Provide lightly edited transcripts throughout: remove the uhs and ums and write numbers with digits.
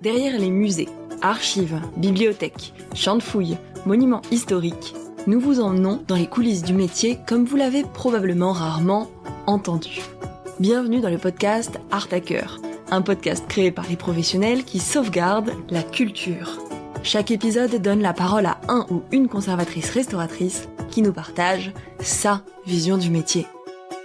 Derrière les musées, archives, bibliothèques, champs de fouilles, monuments historiques, nous vous emmenons dans les coulisses du métier comme vous l'avez probablement rarement entendu. Bienvenue dans le podcast Art à Cœur, un podcast créé par les professionnels qui sauvegardent la culture. Chaque épisode donne la parole à un ou une conservatrice restauratrice qui nous partage sa vision du métier.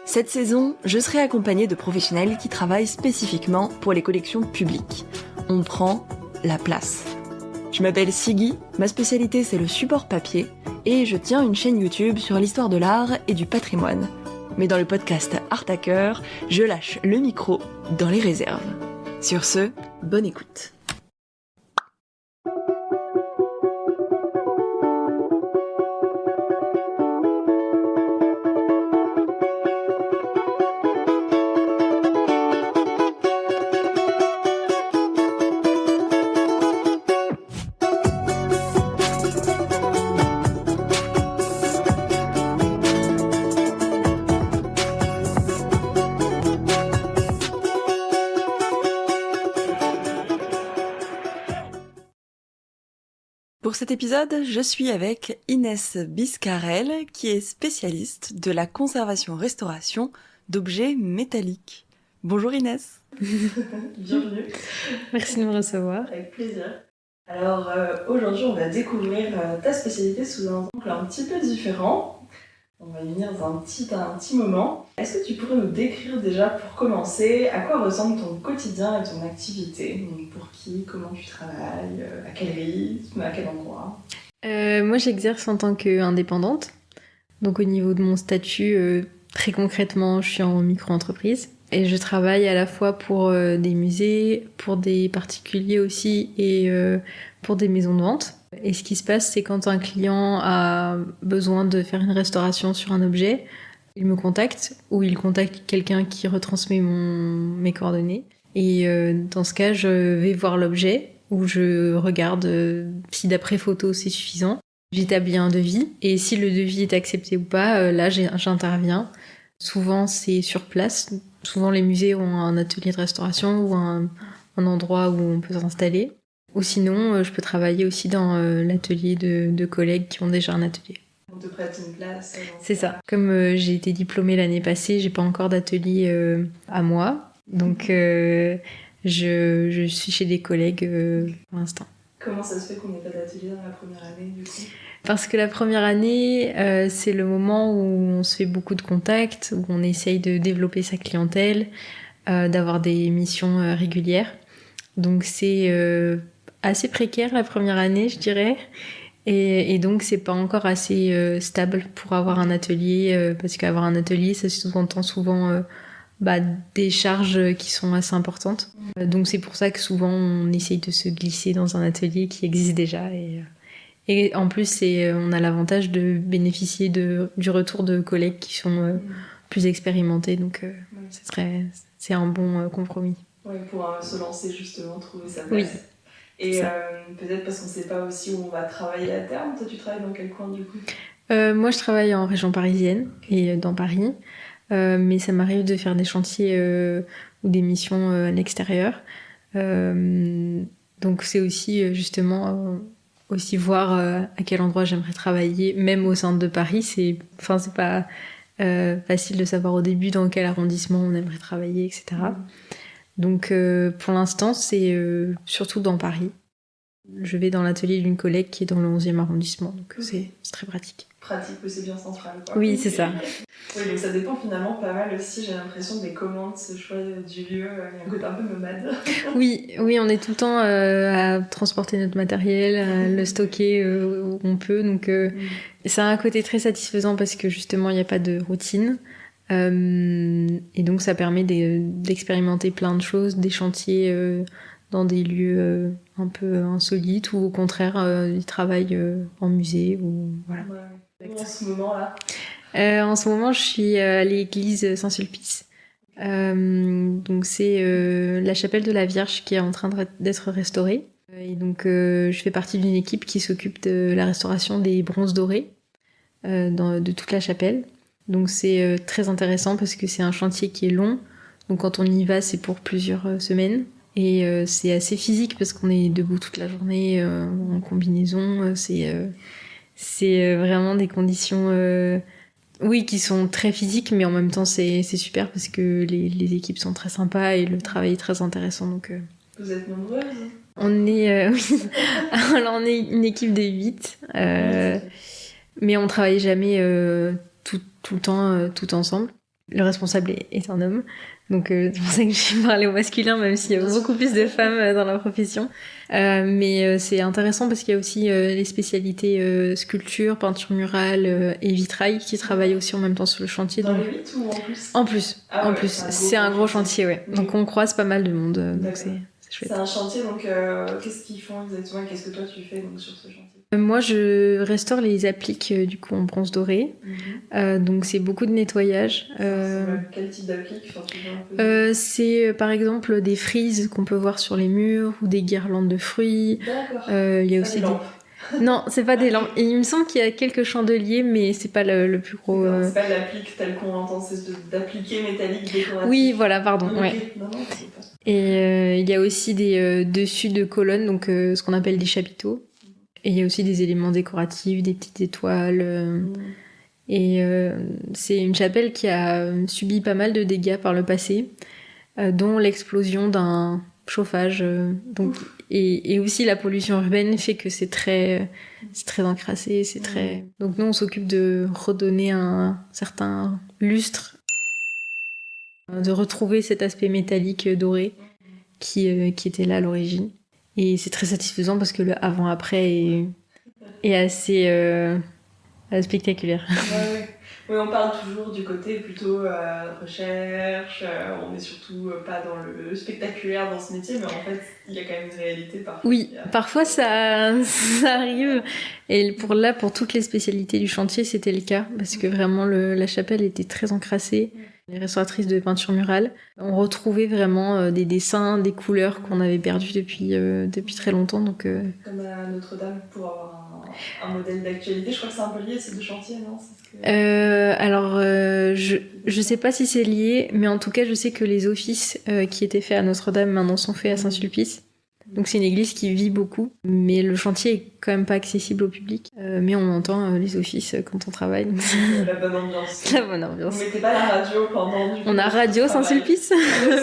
Cette saison, je serai accompagnée de professionnels qui travaillent spécifiquement pour les collections publiques. On prend la place. Je m'appelle Siggy, ma spécialité c'est le support papier et je tiens une chaîne YouTube sur l'histoire de l'art et du patrimoine. Mais dans le podcast Art à Cœur, je lâche le micro dans les réserves. Sur ce, bonne écoute. Pour cet épisode, je suis avec Inès Biscarel, qui est spécialiste de la conservation-restauration d'objets métalliques. Bonjour Inès. Bienvenue. Merci de me recevoir. Avec plaisir. Alors aujourd'hui, on va découvrir ta spécialité sous un angle un petit peu différent. On va y venir dans un petit moment. Est-ce que tu pourrais nous décrire déjà, pour commencer, à quoi ressemble ton quotidien et ton activité ? Pour qui, comment tu travailles, à quel rythme, à quel endroit ? Moi, j'exerce en tant qu'indépendante. Donc au niveau de mon statut, très concrètement, je suis en micro-entreprise. Et je travaille à la fois pour des musées, pour des particuliers aussi et pour des maisons de vente. Et ce qui se passe, c'est quand un client a besoin de faire une restauration sur un objet, il me contacte ou il contacte quelqu'un qui retransmet mes coordonnées. Et dans ce cas, je vais voir l'objet où je regarde si d'après photo c'est suffisant. J'établis un devis et si le devis est accepté ou pas, là j'interviens. Souvent c'est sur place. Souvent les musées ont un atelier de restauration ou un endroit où on peut s'installer. Ou sinon, je peux travailler aussi dans l'atelier de collègues qui ont déjà un atelier. On te prête une place. C'est ça. Comme j'ai été diplômée l'année passée, j'ai pas encore d'atelier à moi. Donc je suis chez des collègues pour l'instant. Comment ça se fait qu'on n'ait pas d'atelier dans la première année du coup ? Parce que la première année, c'est le moment où on se fait beaucoup de contacts, où on essaye de développer sa clientèle, d'avoir des missions régulières. Donc c'est assez précaire la première année, je dirais. Et donc c'est pas encore assez stable pour avoir un atelier, parce qu'avoir un atelier, ça sous-entend souvent des charges qui sont assez importantes. Donc c'est pour ça que souvent on essaye de se glisser dans un atelier qui existe déjà. Et en plus, on a l'avantage de bénéficier du retour de collègues qui sont plus expérimentés. Donc c'est un bon compromis. Oui, pour se lancer justement, trouver sa place. Oui. Et peut-être parce qu'on ne sait pas aussi où on va travailler à terme. Toi, tu travailles dans quel coin du coup ? Moi, je travaille en région parisienne et dans Paris. Mais ça m'arrive de faire des chantiers ou des missions à l'extérieur. Donc c'est aussi justement aussi voir à quel endroit j'aimerais travailler, même au sein de Paris. C'est pas facile de savoir au début dans quel arrondissement on aimerait travailler, etc. Donc pour l'instant, c'est surtout dans Paris. Je vais dans l'atelier d'une collègue qui est dans le 11e arrondissement, donc c'est très pratique. Pratique, mais c'est bien central, quoi. Oui, c'est ça. Oui, donc ça dépend finalement pas mal aussi, j'ai l'impression, des commandes, ce choix du lieu, il y a un côté un peu nomade. Oui, on est tout le temps à transporter notre matériel, à le stocker où on peut, donc ça a un côté très satisfaisant parce que justement il n'y a pas de routine. Et donc ça permet d'expérimenter plein de choses, des chantiers dans des lieux un peu insolites ou au contraire ils travaillent en musée ou voilà. Ouais. En ce moment là en ce moment je suis à l'église Saint-Sulpice. Donc c'est la chapelle de la Vierge qui est en train d'être restaurée. Et donc je fais partie d'une équipe qui s'occupe de la restauration des bronzes dorés de toute la chapelle. Donc c'est très intéressant parce que c'est un chantier qui est long. Donc quand on y va, c'est pour plusieurs semaines. Et c'est assez physique parce qu'on est debout toute la journée en combinaison. C'est vraiment des conditions oui, qui sont très physiques, mais en même temps c'est super parce que les équipes sont très sympas et le travail est très intéressant. Donc, Vous êtes nombreuses? on est, oui. Alors, on est une équipe de 8, mais on travaille jamais tout le temps tout ensemble. Le responsable est un homme, donc c'est pour ça que j'ai parlé au masculin, même s'il y a beaucoup plus de femmes dans la profession. Mais c'est intéressant parce qu'il y a aussi les spécialités sculpture, peinture murale et vitrail qui travaillent aussi en même temps sur le chantier. Dans donc... les 8 ou en plus? En plus, Ah ouais, c'est un gros chantier, ouais. Oui. Donc on croise pas mal de monde, donc c'est chouette. C'est un chantier, donc qu'est-ce qu'ils font exactement et qu'est-ce que toi tu fais donc, sur ce chantier? Moi, je restaure les appliques du coup en bronze doré. Donc c'est beaucoup de nettoyage. Quel type d'applique? Enfin, tu vois un peu C'est par exemple des frises qu'on peut voir sur les murs ou des guirlandes de fruits. D'accord. Il y a Pas aussi des lampes. Non, c'est pas des lampes. Et il me semble qu'il y a quelques chandeliers, mais c'est pas le plus gros. C'est pas l'applique telle qu'on l'entend, c'est d'appliqué métallique décoratif. Oui, voilà, pardon. Ok. Ouais. Non, c'est pas. Et il y a aussi des dessus de colonnes, donc ce qu'on appelle des chapiteaux. Et il y a aussi des éléments décoratifs, des petites étoiles. Et c'est une chapelle qui a subi pas mal de dégâts par le passé, dont l'explosion d'un chauffage. Et aussi la pollution urbaine fait que c'est très encrassé. Donc nous, on s'occupe de redonner un certain lustre, de retrouver cet aspect métallique doré qui était là à l'origine. Et c'est très satisfaisant parce que le avant-après est assez spectaculaire. Ouais. Oui, on parle toujours du côté plutôt recherche, on n'est surtout pas dans le spectaculaire dans ce métier, mais en fait, il y a quand même une réalité parfois. Oui, parfois ça arrive. Et pour toutes les spécialités du chantier, c'était le cas, parce que vraiment la chapelle était très encrassée. Les restauratrices de peinture murale ont retrouvé vraiment des dessins, des couleurs qu'on avait perdues depuis très longtemps. Donc, Comme à Notre-Dame, pour avoir un modèle d'actualité. Je crois que c'est un peu lié, ces deux chantiers, non? Alors, je sais pas si c'est lié, mais en tout cas, je sais que les offices qui étaient faits à Notre-Dame maintenant sont faits à Saint-Sulpice. Donc c'est une église qui vit beaucoup, mais le chantier est quand même pas accessible au public. Mais on entend les offices quand on travaille. La bonne ambiance. La bonne ambiance. Vous mettez pas la radio pendant du On a radio Saint-Sulpice,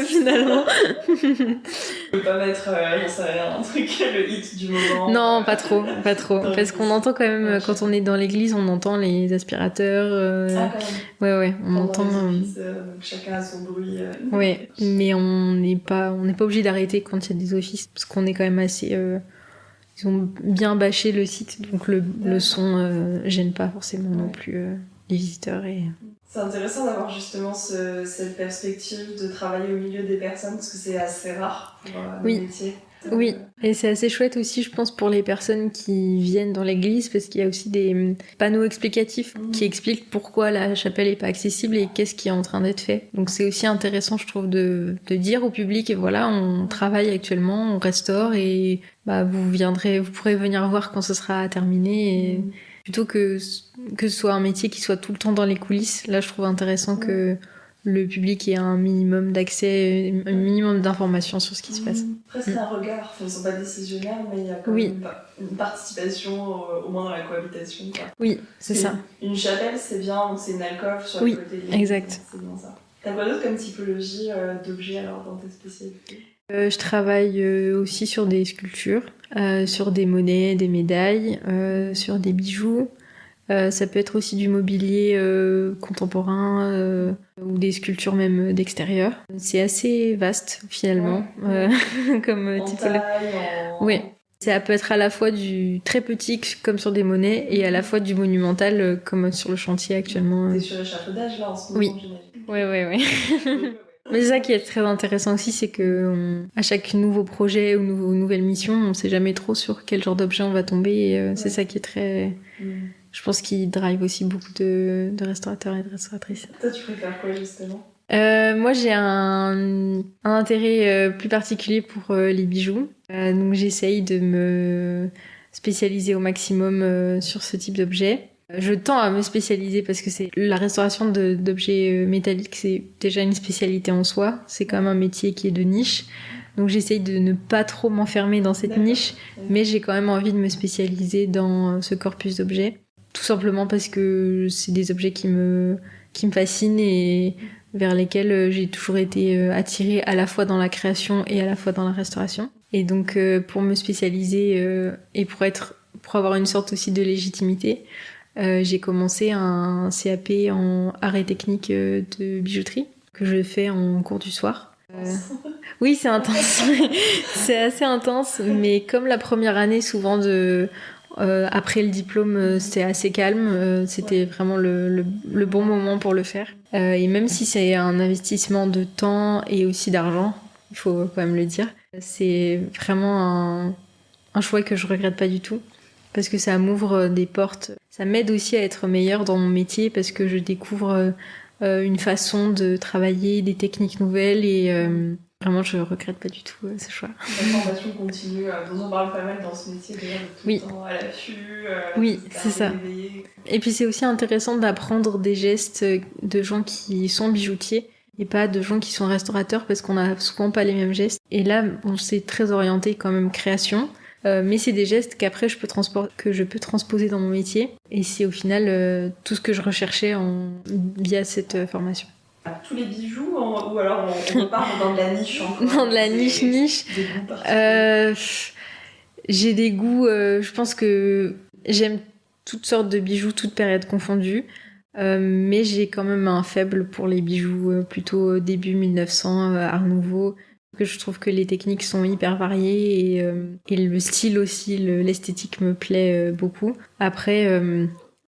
finalement. On peut pas mettre, j'en sais rien, un truc, le hit du moment. Non, pas trop. Parce qu'on entend quand même, quand on est dans l'église, on entend les aspirateurs. Ah, quand même. Ouais, on entend. Donc chacun a son bruit. Ouais, mais on n'est pas obligé d'arrêter quand il y a des offices, parce qu'on est quand même assez. Ils ont bien bâché le site, donc le son gêne pas forcément non plus les visiteurs. C'est intéressant d'avoir justement cette perspective de travailler au milieu des personnes, parce que c'est assez rare pour le métier. Oui, et c'est assez chouette aussi, je pense, pour les personnes qui viennent dans l'église, parce qu'il y a aussi des panneaux explicatifs qui expliquent pourquoi la chapelle n'est pas accessible et qu'est-ce qui est en train d'être fait. Donc c'est aussi intéressant, je trouve, de dire au public, et voilà, on travaille actuellement, on restaure, et vous pourrez venir voir quand ce sera terminé, et plutôt que ce soit un métier qui soit tout le temps dans les coulisses. Là, je trouve intéressant que le public ait un minimum d'accès, un minimum d'informations sur ce qui se passe. Presque un regard. Enfin, ils ne sont pas décisionnaires, mais il y a quand même une participation, au moins dans la cohabitation. Quoi. Oui, c'est ça. Une chapelle, c'est bien, donc c'est une alcôve sur le côté. Exact. C'est bien ça. T'as quoi d'autre comme typologie d'objets alors dans tes spécialités? Je travaille aussi sur des sculptures, sur des monnaies, des médailles, sur des bijoux. Ça peut être aussi du mobilier contemporain ou des sculptures même d'extérieur. C'est assez vaste finalement comme typologie. Oui. Ça peut être à la fois du très petit comme sur des monnaies et à la fois du monumental comme sur le chantier actuellement. T'es sur l'échafaudage là en ce moment, j'imagine. Oui. Mais c'est ça qui est très intéressant aussi, c'est que à chaque nouveau projet ou nouvelle mission, on sait jamais trop sur quel genre d'objet on va tomber. Et c'est ça qui est très... Je pense qu'il drive aussi beaucoup de restaurateurs et de restauratrices. Toi, tu préfères quoi justement? Moi, j'ai un intérêt plus particulier pour les bijoux. Donc j'essaye de me spécialiser au maximum sur ce type d'objet. Je tends à me spécialiser parce que c'est la restauration d'objets métalliques, c'est déjà une spécialité en soi. C'est quand même un métier qui est de niche. Donc j'essaye de ne pas trop m'enfermer dans cette niche, mais j'ai quand même envie de me spécialiser dans ce corpus d'objets. Tout simplement parce que c'est des objets qui me fascinent et vers lesquels j'ai toujours été attirée à la fois dans la création et à la fois dans la restauration. Et donc pour me spécialiser et pour avoir une sorte aussi de légitimité, j'ai commencé un CAP en art et technique de bijouterie que je fais en cours du soir. Oui, c'est intense. C'est assez intense, mais comme la première année, souvent après le diplôme, c'était assez calme. C'était vraiment le bon moment pour le faire. Et même si c'est un investissement de temps et aussi d'argent, il faut quand même le dire, c'est vraiment un choix que je regrette pas du tout. Parce que ça m'ouvre des portes. Ça m'aide aussi à être meilleure dans mon métier parce que je découvre une façon de travailler, des techniques nouvelles et vraiment je regrette pas du tout ce choix. La formation continue, dont on parle pas mal dans ce métier déjà, de tout le temps à l'affût, oui, c'est ça. Éveillé. Et puis c'est aussi intéressant d'apprendre des gestes de gens qui sont bijoutiers et pas de gens qui sont restaurateurs parce qu'on a souvent pas les mêmes gestes. Et là, on s'est très orienté quand même création. Mais c'est des gestes qu'après que je peux transposer dans mon métier et c'est au final tout ce que je recherchais via cette formation. Tous les bijoux ou alors on repart dans de la niche encore. Dans de la niche. Des goûts particuliers. J'ai des goûts, je pense que j'aime toutes sortes de bijoux, toutes périodes confondues, mais j'ai quand même un faible pour les bijoux plutôt début 1900, Art Nouveau. Que je trouve que les techniques sont hyper variées et le style aussi, l'esthétique me plaît beaucoup. Après,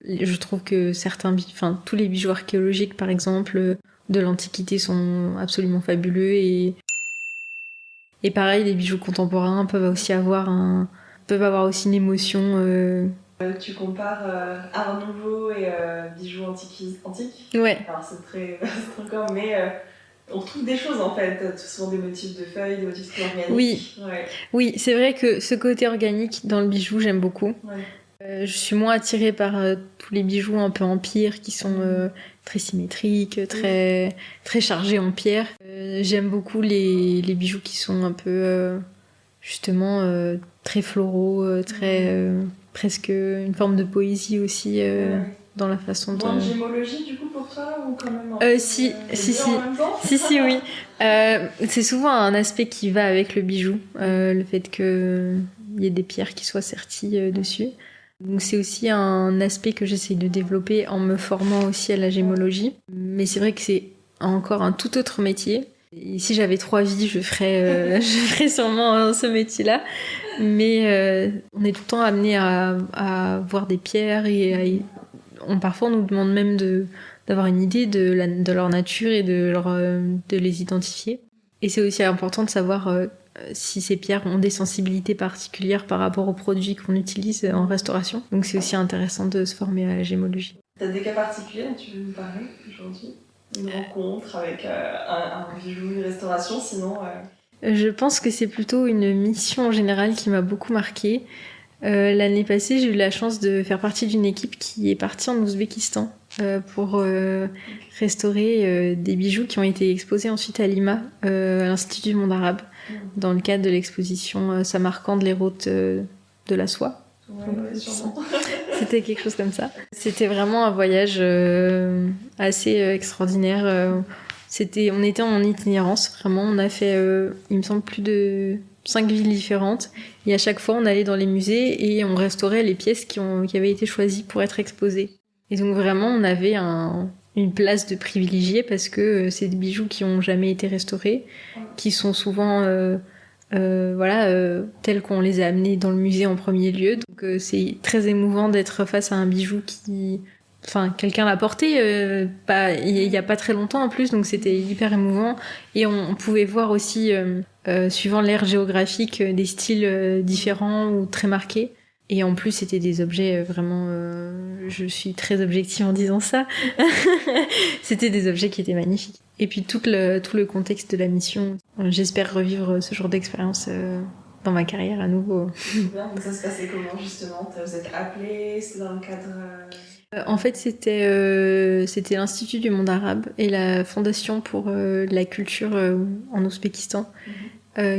je trouve que tous les bijoux archéologiques par exemple de l'Antiquité sont absolument fabuleux et pareil, les bijoux contemporains peuvent avoir aussi une émotion. Tu compares Art Nouveau et bijoux antiques. Ouais. Alors c'est très vaste encore, mais on retrouve des choses en fait, souvent des motifs de feuilles, des motifs très organiques. Oui, c'est vrai que ce côté organique dans le bijou, j'aime beaucoup. Ouais. Je suis moins attirée par tous les bijoux un peu en pierre qui sont très symétriques, très chargés en pierre. J'aime beaucoup les bijoux qui sont un peu justement très floraux, presque une forme de poésie aussi dans la façon de... Moins de gémologie du coup pour toi ou quand même Si, en même temps oui. C'est souvent un aspect qui va avec le bijou, le fait qu'il y ait des pierres qui soient serties dessus. Donc c'est aussi un aspect que j'essaye de développer en me formant aussi à la gémologie. Mais c'est vrai que c'est encore un tout autre métier. Et si j'avais 3 vies, je ferais sûrement ce métier-là. Mais on est tout le temps amené à voir des pierres et parfois on nous demande même d'avoir une idée de leur nature et de les identifier. Et c'est aussi important de savoir si ces pierres ont des sensibilités particulières par rapport aux produits qu'on utilise en restauration. Donc c'est aussi intéressant de se former à la gémologie. T'as des cas particuliers dont tu veux nous parler aujourd'hui ? Une rencontre avec un bijou, une restauration, sinon... Je pense que c'est plutôt une mission en général qui m'a beaucoup marquée. L'année passée, j'ai eu la chance de faire partie d'une équipe qui est partie en Ouzbékistan pour restaurer des bijoux qui ont été exposés ensuite à Lima, à l'Institut du monde arabe, dans le cadre de l'exposition Samarcande, les routes de la soie. C'était quelque chose comme ça. C'était vraiment un voyage assez extraordinaire. On était en itinérance, vraiment. On a fait, il me semble, plus de 5 villes différentes. Et à chaque fois, on allait dans les musées et on restaurait les pièces qui avaient été choisies pour être exposées. Et donc vraiment, on avait une place de privilégié parce que c'est des bijoux qui n'ont jamais été restaurés, qui sont souvent tels qu'on les a amenés dans le musée en premier lieu. Donc c'est très émouvant d'être face à un bijou quelqu'un l'a porté il y a pas très longtemps en plus, donc c'était hyper émouvant. Et on pouvait voir aussi, suivant l'ère géographique, des styles différents ou très marqués. Et en plus, c'était des objets vraiment... je suis très objective en disant ça. C'était des objets qui étaient magnifiques. Et puis tout le contexte de la mission. J'espère revivre ce genre d'expérience dans ma carrière à nouveau. Bien, donc ça se passait comment justement ? Vous êtes appelés ? C'était dans le cadre... En fait, c'était l'Institut du monde arabe et la Fondation pour la culture en Ouzbékistan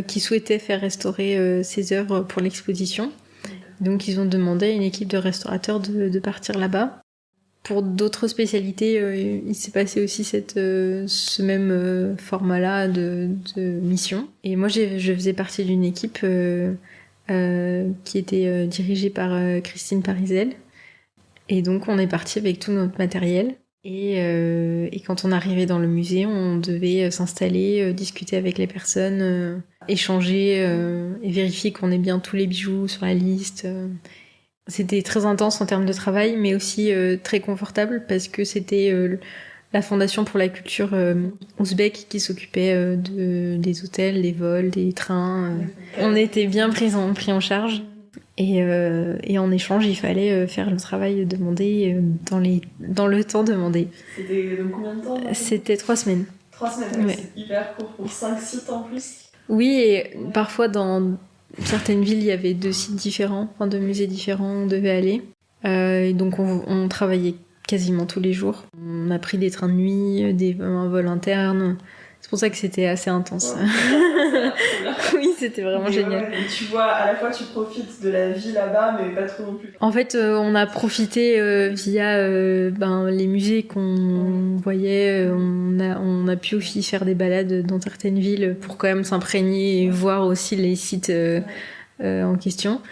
qui souhaitaient faire restaurer ces œuvres pour l'exposition. Donc ils ont demandé à une équipe de restaurateurs de partir là-bas. Pour d'autres spécialités, il s'est passé aussi ce même format-là de mission. Et moi, je faisais partie d'une équipe qui était dirigée par Christine Parisel. Et donc, on est parti avec tout notre matériel. Et quand on arrivait dans le musée, on devait s'installer, discuter avec les personnes, échanger et vérifier qu'on ait bien tous les bijoux sur la liste. C'était très intense en termes de travail, mais aussi très confortable parce que c'était la Fondation pour la culture ouzbek qui s'occupait des hôtels, des vols, des trains. On était bien pris en charge. Et en échange, il fallait faire le travail demandé dans le temps demandé. C'était donc combien de temps? C'était 3 semaines. 3 semaines, Ouais. C'est hyper court pour 5 sites en plus. Oui, et parfois dans certaines villes, il y avait 2 sites différents, 2 musées différents où on devait aller. Et donc on travaillait quasiment tous les jours. On a pris des trains de nuit, un vol interne. C'est pour ça que c'était assez intense. Ouais. Oui, c'était vraiment Mais génial. ouais, tu vois, à la fois tu profites de la vie là-bas, mais pas trop non plus. En fait, on a profité via les musées qu'on voyait. On a pu aussi faire des balades dans certaines villes pour quand même s'imprégner et voir aussi les sites en question.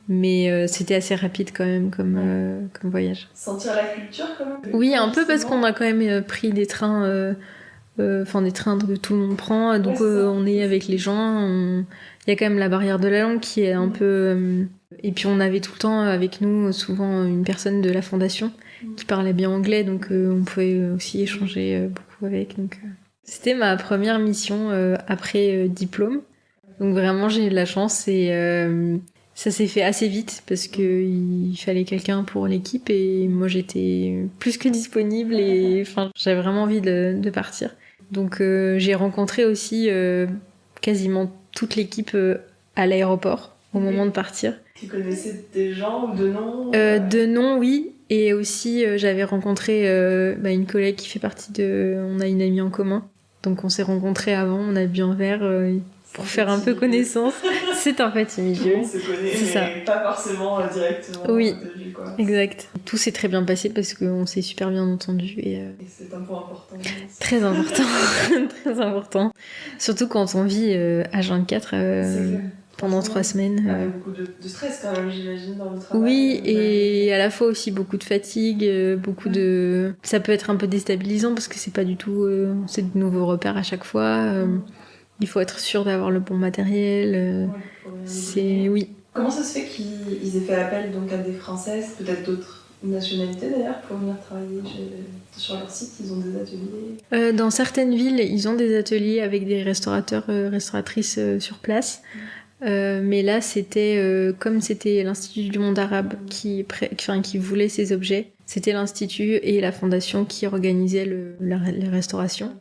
Mais c'était assez rapide quand même comme voyage. Sentir la culture quand même. Oui, un peu parce qu'on a quand même pris des trains... des trains que tout le monde prend, donc on est avec les gens. Il y a quand même la barrière de la langue qui est un peu... Et puis on avait tout le temps avec nous souvent une personne de la fondation qui parlait bien anglais, donc on pouvait aussi échanger beaucoup avec. Donc, c'était ma première mission après diplôme. Donc vraiment j'ai eu de la chance et ça s'est fait assez vite parce qu'il fallait quelqu'un pour l'équipe et moi j'étais plus que disponible et j'avais vraiment envie de partir. Donc j'ai rencontré aussi quasiment toute l'équipe à l'aéroport au moment de partir. Tu connaissais des gens ou de nom? De nom, oui. Et aussi j'avais rencontré une collègue qui fait partie On a une amie en commun. Donc on s'est rencontrés avant, on a bu un verre pour faire un peu connaissance. C'est un petit Tout le milieu. monde se connaît, C'est mais ça. pas forcément directement Oui. de vue, quoi. Exact. Tout s'est très bien passé parce qu'on s'est super bien entendu et Et c'est un point important. très important. Très important. Surtout quand on vit H24 C'est clair. pendant 3 semaines. Avec beaucoup de stress quand même, j'imagine, dans le travail. Oui, et à la fois aussi beaucoup de fatigue, beaucoup de... Ça peut être un peu déstabilisant parce que c'est pas du tout... c'est de nouveaux repères à chaque fois. Il faut être sûr d'avoir le bon matériel. Ouais, faut bien C'est... Oui. Comment ça se fait qu'ils aient fait appel donc à des Françaises, peut-être d'autres nationalités d'ailleurs, pour venir travailler sur leur site? Ils ont des ateliers? Dans certaines villes, ils ont des ateliers avec des restaurateurs, restauratrices sur place. Mais là, comme c'était l'Institut du monde arabe qui voulait ces objets, c'était l'Institut et la Fondation qui organisaient les restaurations.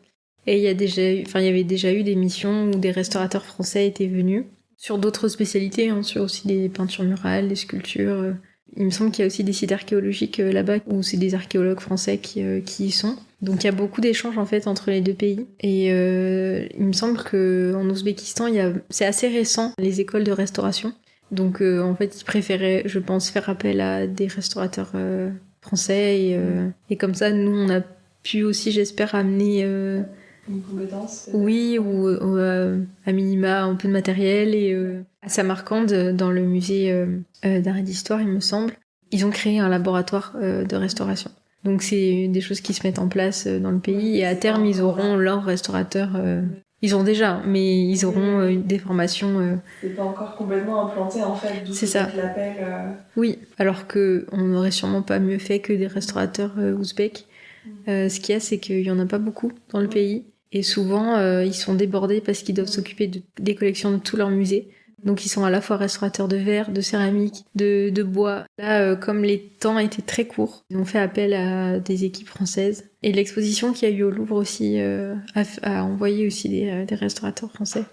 Et il y avait déjà eu des missions où des restaurateurs français étaient venus sur d'autres spécialités, sur aussi des peintures murales, des sculptures. Il me semble qu'il y a aussi des sites archéologiques là-bas où c'est des archéologues français qui y sont. Donc il y a beaucoup d'échanges en fait entre les deux pays. Et il me semble qu'en Ouzbékistan, c'est assez récent les écoles de restauration. Donc en fait, ils préféraient, je pense, faire appel à des restaurateurs français. Et comme ça, nous, on a pu aussi, j'espère, amener... Une compétence? Oui, ou à minima un peu de matériel. Et à Samarcande, dans le musée d'art et d'histoire, il me semble, ils ont créé un laboratoire de restauration. Donc c'est des choses qui se mettent en place dans le pays. Et à terme, ils auront leurs restaurateurs. Ils ont déjà, mais ils auront des formations. C'est pas encore complètement implanté en fait, d'où C'est ça. l'appel. Oui, alors qu'on n'aurait sûrement pas mieux fait que des restaurateurs ouzbeks. Ce qu'il y a, c'est qu'il y en a pas beaucoup dans le pays. Et souvent, ils sont débordés parce qu'ils doivent s'occuper des collections de tous leurs musées. Donc ils sont à la fois restaurateurs de verre, de céramique, de bois. Là, comme les temps étaient très courts, ils ont fait appel à des équipes françaises. Et l'exposition qu'il y a eu au Louvre aussi a envoyé aussi des restaurateurs français.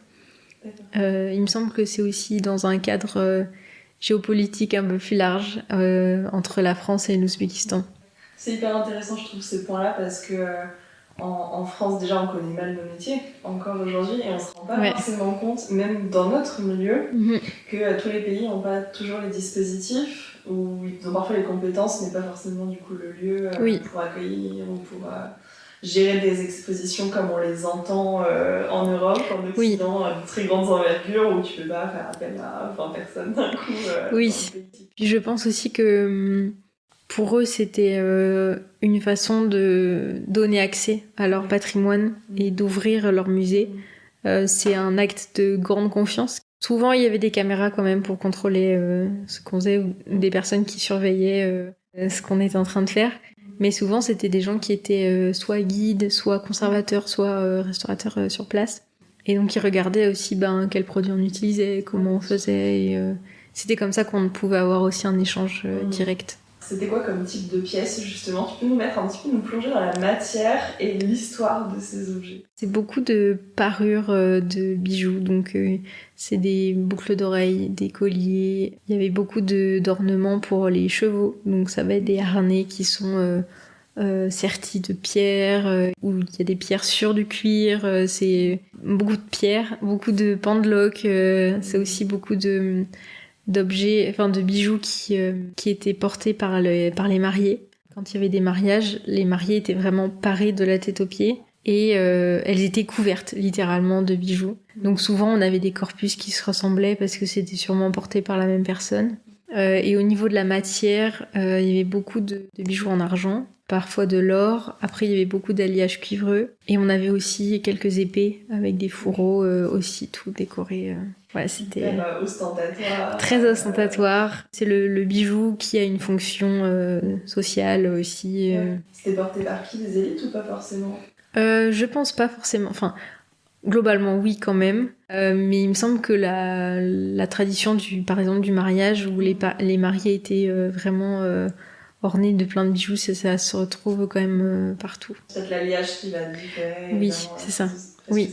Il me semble que c'est aussi dans un cadre géopolitique un peu plus large entre la France et l'Ouzbékistan. C'est hyper intéressant, je trouve, ces points-là, parce que En France, déjà, on connaît mal nos métiers, encore aujourd'hui, et on se rend pas Ouais. forcément compte, même dans notre milieu, Mhm. que tous les pays n'ont pas toujours les dispositifs, ou ils ont parfois les compétences, mais pas forcément du coup le lieu Oui. pour accueillir ou pour gérer des expositions comme on les entend en Europe, en Occident, à de très grandes envergures, où tu peux pas faire appel à 20 personnes d'un coup. Oui. Dans le pays. Puis je pense aussi que pour eux, c'était une façon de donner accès à leur patrimoine et d'ouvrir leur musée. C'est un acte de grande confiance. Souvent, il y avait des caméras quand même pour contrôler ce qu'on faisait, ou des personnes qui surveillaient ce qu'on était en train de faire. Mais souvent, c'était des gens qui étaient soit guides, soit conservateurs, soit restaurateurs sur place. Et donc, ils regardaient aussi quels produits on utilisait, comment on faisait. Et, c'était comme ça qu'on pouvait avoir aussi un échange direct. C'était quoi comme type de pièce, justement? Tu peux nous mettre un petit peu, nous plonger dans la matière et l'histoire de ces objets? C'est beaucoup de parures de bijoux, donc c'est des boucles d'oreilles, des colliers. Il y avait beaucoup d'ornements pour les chevaux, donc ça va être des harnais qui sont sertis de pierres, où il y a des pierres sur du cuir. C'est beaucoup de pierres, beaucoup de pendeloques. C'est aussi beaucoup d'objets, enfin de bijoux qui étaient portés par les mariés. Quand il y avait des mariages, les mariés étaient vraiment parés de la tête aux pieds. Et elles étaient couvertes littéralement de bijoux. Donc souvent on avait des corpus qui se ressemblaient parce que c'était sûrement porté par la même personne. Et au niveau de la matière, il y avait beaucoup de bijoux en argent, parfois de l'or. Après il y avait beaucoup d'alliages cuivreux. Et on avait aussi quelques épées avec des fourreaux aussi tout décorés. Ouais, c'était Même ostentatoire. très ostentatoire. C'est le bijou qui a une fonction sociale aussi. C'était porté par qui? Des élites ou pas forcément? Je pense pas forcément. Enfin, globalement, oui, quand même. Mais il me semble que la tradition par exemple, du mariage où les mariés étaient vraiment ornés de plein de bijoux, ça se retrouve quand même partout. Peut-être l'alliage qui va différer. Oui, c'est ça. Oui.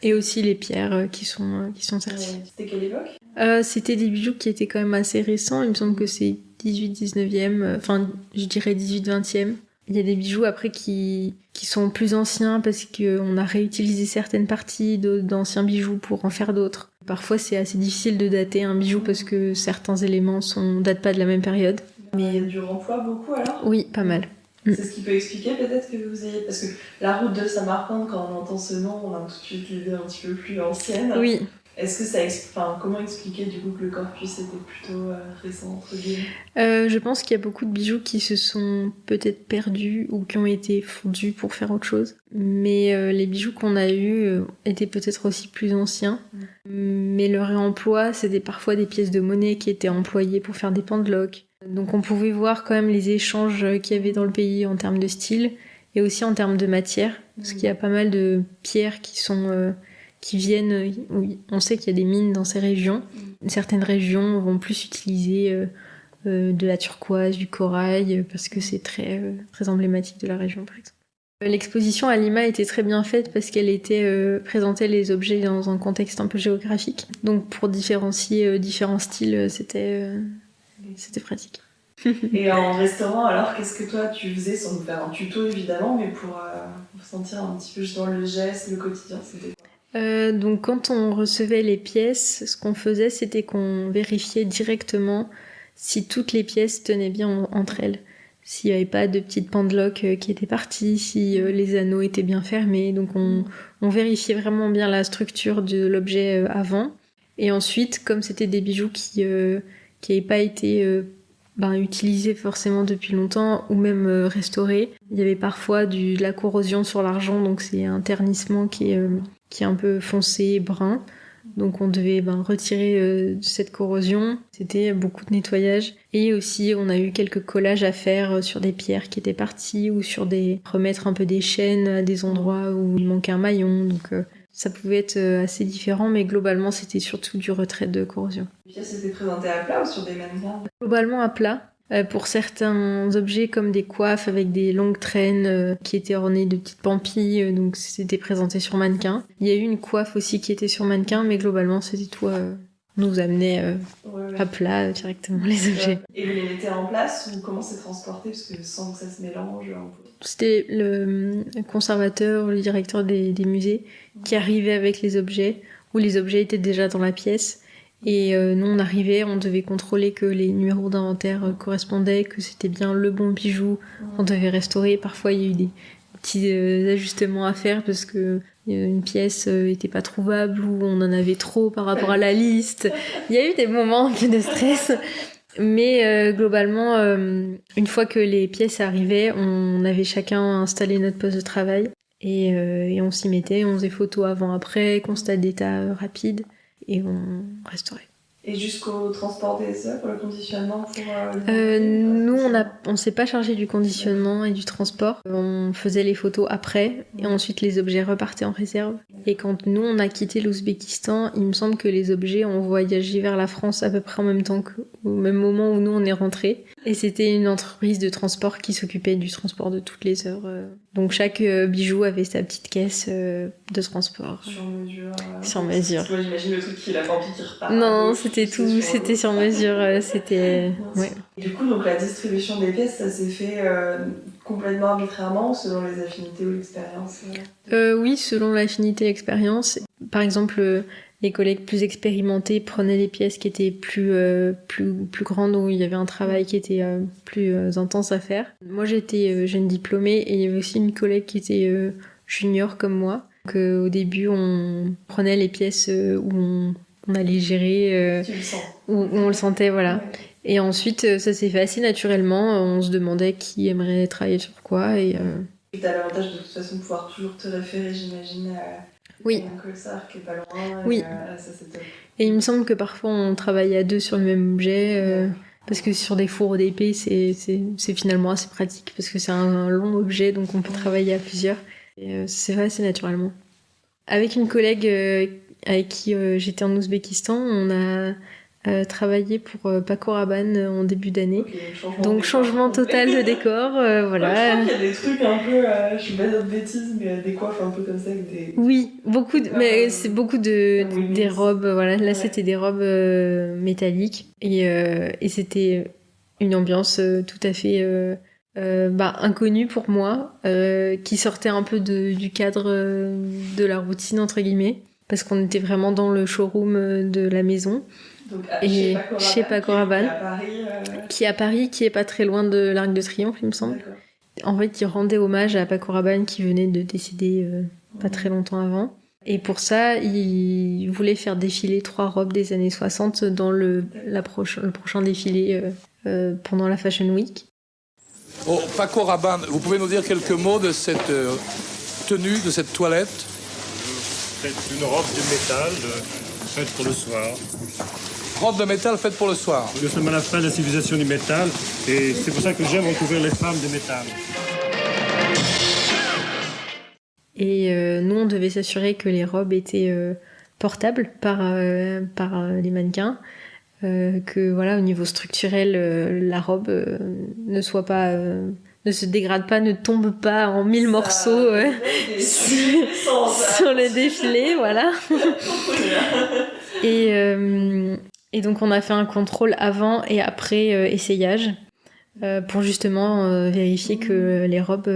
Et aussi les pierres qui sont serties. C'était quelle époque? C'était des bijoux qui étaient quand même assez récents. Il me semble que c'est 18-19e, enfin, je dirais 18-20e. Il y a des bijoux après qui sont plus anciens parce qu'on a réutilisé certaines parties d'anciens bijoux pour en faire d'autres. Parfois, c'est assez difficile de dater un bijou parce que certains éléments datent pas de la même période. Mais il y a du remploi beaucoup alors? Oui, pas mal. C'est ce qui peut expliquer peut-être que vous ayez... Parce que la route de Samarcande, quand on entend ce nom, on a tout de suite l'idée un petit peu plus ancienne. Oui. Est-ce que ça comment expliquer du coup que le corpus était plutôt récent entre guillemets? Je pense qu'il y a beaucoup de bijoux qui se sont peut-être perdus ou qui ont été fondus pour faire autre chose. Mais les bijoux qu'on a eus étaient peut-être aussi plus anciens. Mais le réemploi, c'était parfois des pièces de monnaie qui étaient employées pour faire des pendeloques. Donc on pouvait voir quand même les échanges qu'il y avait dans le pays en termes de style et aussi en termes de matière. Parce qu'il y a pas mal de pierres qui viennent, oui, on sait qu'il y a des mines dans ces régions. Certaines régions vont plus utiliser de la turquoise, du corail, parce que c'est très, très emblématique de la région, par exemple. L'exposition à Lima était très bien faite parce qu'elle présentait les objets dans un contexte un peu géographique. Donc pour différencier différents styles, c'était pratique. Et en restaurant, alors, qu'est-ce que toi tu faisais sans nous faire un tuto évidemment, mais pour sentir un petit peu justement le geste, le quotidien, c'était quoi? Donc quand on recevait les pièces, ce qu'on faisait, c'était qu'on vérifiait directement si toutes les pièces tenaient bien entre elles. S'il n'y avait pas de petites pendeloques qui étaient parties, si les anneaux étaient bien fermés. Donc on vérifiait vraiment bien la structure de l'objet avant. Et ensuite, comme c'était des bijoux qui n'avaient pas été utilisés forcément depuis longtemps ou même restaurés, il y avait parfois de la corrosion sur l'argent, donc c'est un ternissement qui est un peu foncé, brun. Donc on devait retirer cette corrosion. C'était beaucoup de nettoyage. Et aussi on a eu quelques collages à faire sur des pierres qui étaient parties ou remettre un peu des chaînes à des endroits où il manquait un maillon. Donc ça pouvait être assez différent, mais globalement c'était surtout du retrait de corrosion. Les pièces étaient présentées à plat ou sur des mannequins? Globalement à plat. Pour certains objets comme des coiffes avec des longues traînes qui étaient ornées de petites pampilles, donc c'était présenté sur mannequin. Il y a eu une coiffe aussi qui était sur mannequin, mais globalement c'était tout nous amenait Ouais. à plat directement les objets. Et vous les mettez en place ou comment c'est transporté parce que sans que ça se mélange C'était le conservateur, le directeur des musées qui arrivait avec les objets, où les objets étaient déjà dans la pièce. Et nous, on arrivait, on devait contrôler que les numéros d'inventaire correspondaient, que c'était bien le bon bijou qu'on devait restaurer. Parfois, il y a eu des petits ajustements à faire parce que une pièce était pas trouvable ou on en avait trop par rapport à la liste. Il y a eu des moments un peu de stress. Mais globalement, une fois que les pièces arrivaient, on avait chacun installé notre poste de travail et on s'y mettait, on faisait photos avant-après, constat d'état rapide et on restaurait. Et jusqu'au transport des œuvres, le conditionnement pour nous, on s'est pas chargé du conditionnement et du transport. On faisait les photos après et ensuite les objets repartaient en réserve. Et quand nous, on a quitté l'Ouzbékistan, il me semble que les objets ont voyagé vers la France à peu près en même temps au même moment où nous, on est rentrés. Et c'était une entreprise de transport qui s'occupait du transport de toutes les œuvres. Donc chaque bijou avait sa petite caisse de transport. Sur mesure. Sur mesure. Moi, j'imagine le truc qui l'a tant pis qui repart. Non, c'était tout, c'était sur mesure, c'était... Ouais. Et du coup, donc la distribution des pièces, ça s'est fait complètement arbitrairement selon les affinités ou l'expérience Oui, selon l'affinité et l'expérience. Par exemple, les collègues plus expérimentés prenaient les pièces qui étaient plus grandes, où il y avait un travail qui était plus intense à faire. Moi, j'étais jeune diplômée et il y avait aussi une collègue qui était junior comme moi. Donc, au début, on prenait les pièces où on allait gérer, Tu le sens. où on le sentait, voilà. Ouais. Et ensuite, ça s'est fait assez naturellement. On se demandait qui aimerait travailler sur quoi. Et t'as l'avantage de toute façon de pouvoir toujours te référer, j'imagine, oui. à un colsar qui est pas loin. Oui. Ça, c'est top. Et il me semble que parfois on travaille à deux sur le même objet. Parce que sur des fourreaux d'épée, c'est finalement assez pratique. Parce que c'est un long objet, donc on peut travailler à plusieurs. Et c'est fait assez naturellement. Avec une collègue avec qui j'étais en Ouzbékistan, on a travaillé pour Paco Rabanne en début d'année. Okay, donc changement total de décor, voilà. Je crois qu'il y a des trucs un peu, je suis pas de bêtises, mais des coiffes un peu comme ça avec des... Oui, mais c'est beaucoup des robes, voilà. Là, Ouais. c'était des robes métalliques et c'était une ambiance tout à fait inconnue pour moi, qui sortait un peu du cadre de la routine, entre guillemets, parce qu'on était vraiment dans le showroom de la maison. Donc, Et chez Paco Rabanne, qui est à Paris, qui est pas très loin de l'Arc de Triomphe, il me semble. D'accord. En fait, il rendait hommage à Paco Rabanne qui venait de décéder pas très longtemps avant. Et pour ça, il voulait faire défiler 3 robes des années 60 dans le prochain défilé pendant la Fashion Week. Oh, Paco Rabanne, vous pouvez nous dire quelques mots de cette tenue, de cette toilette? C'est une robe de métal faite pour le soir. Robe de métal faite pour le soir. Nous sommes à la fin de la civilisation du métal et c'est pour ça que j'aime recouvrir les femmes de métal. Et nous, on devait s'assurer que les robes étaient portables par les mannequins, que voilà, au niveau structurel, la robe ne se dégrade pas, ne tombe pas en 1000 morceaux sur le défilé, voilà. Et donc on a fait un contrôle avant et après essayage pour justement vérifier que les robes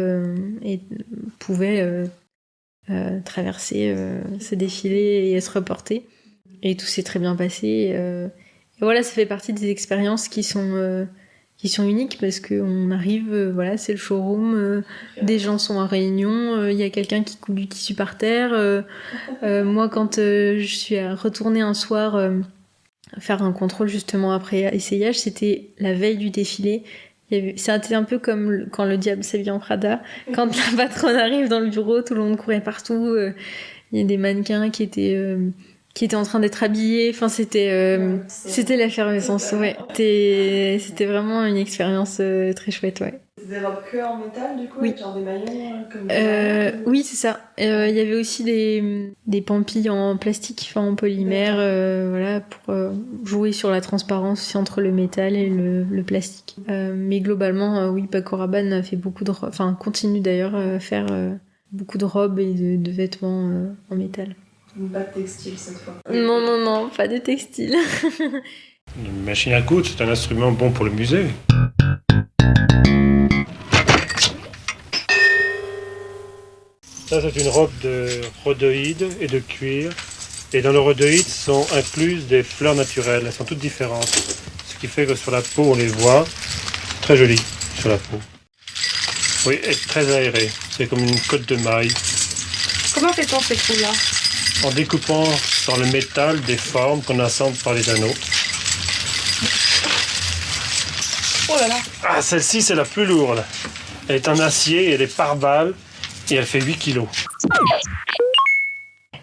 pouvaient traverser ce défilé et se reporter. Et tout s'est très bien passé. Et voilà, ça fait partie des expériences qui sont uniques parce qu'on arrive, voilà, c'est le showroom, des gens sont en réunion, il y a quelqu'un qui coule du tissu par terre. Moi, quand je suis retournée un soir faire un contrôle justement après essayage, c'était la veille du défilé. C'était un peu comme quand le diable s'habille en Prada. Quand la patronne arrive dans le bureau, tout le monde courait partout. Il y a des mannequins qui étaient en train d'être habillés. Enfin, c'était l'effervescence, ouais. C'était vraiment une expérience très chouette, ouais. Des robes que en métal, du coup, oui. Avec genre des maillons comme oui, c'est ça. Il y avait aussi des pampilles en plastique, enfin en polymère, voilà, pour jouer sur la transparence aussi entre le métal et le plastique. Mais globalement, oui, Paco Rabanne a fait beaucoup de robes, enfin continue d'ailleurs à faire beaucoup de robes et de vêtements en métal. Pas de textile cette fois. Non, non, non, pas de textile. Une machine à coudre, c'est un instrument bon pour le musée. Ça, c'est une robe de rhodoïde et de cuir. Et dans le rhodoïde sont incluses des fleurs naturelles. Elles sont toutes différentes. Ce qui fait que sur la peau, on les voit. Très joli sur la peau. Oui, et très aéré. C'est comme une cotte de maille. Comment fait-on ces trous-là? En découpant dans le métal des formes qu'on assemble par les anneaux. Oh là là! Ah, celle-ci, c'est la plus lourde. Elle est en acier, elle est par balle et elle fait 8 kilos.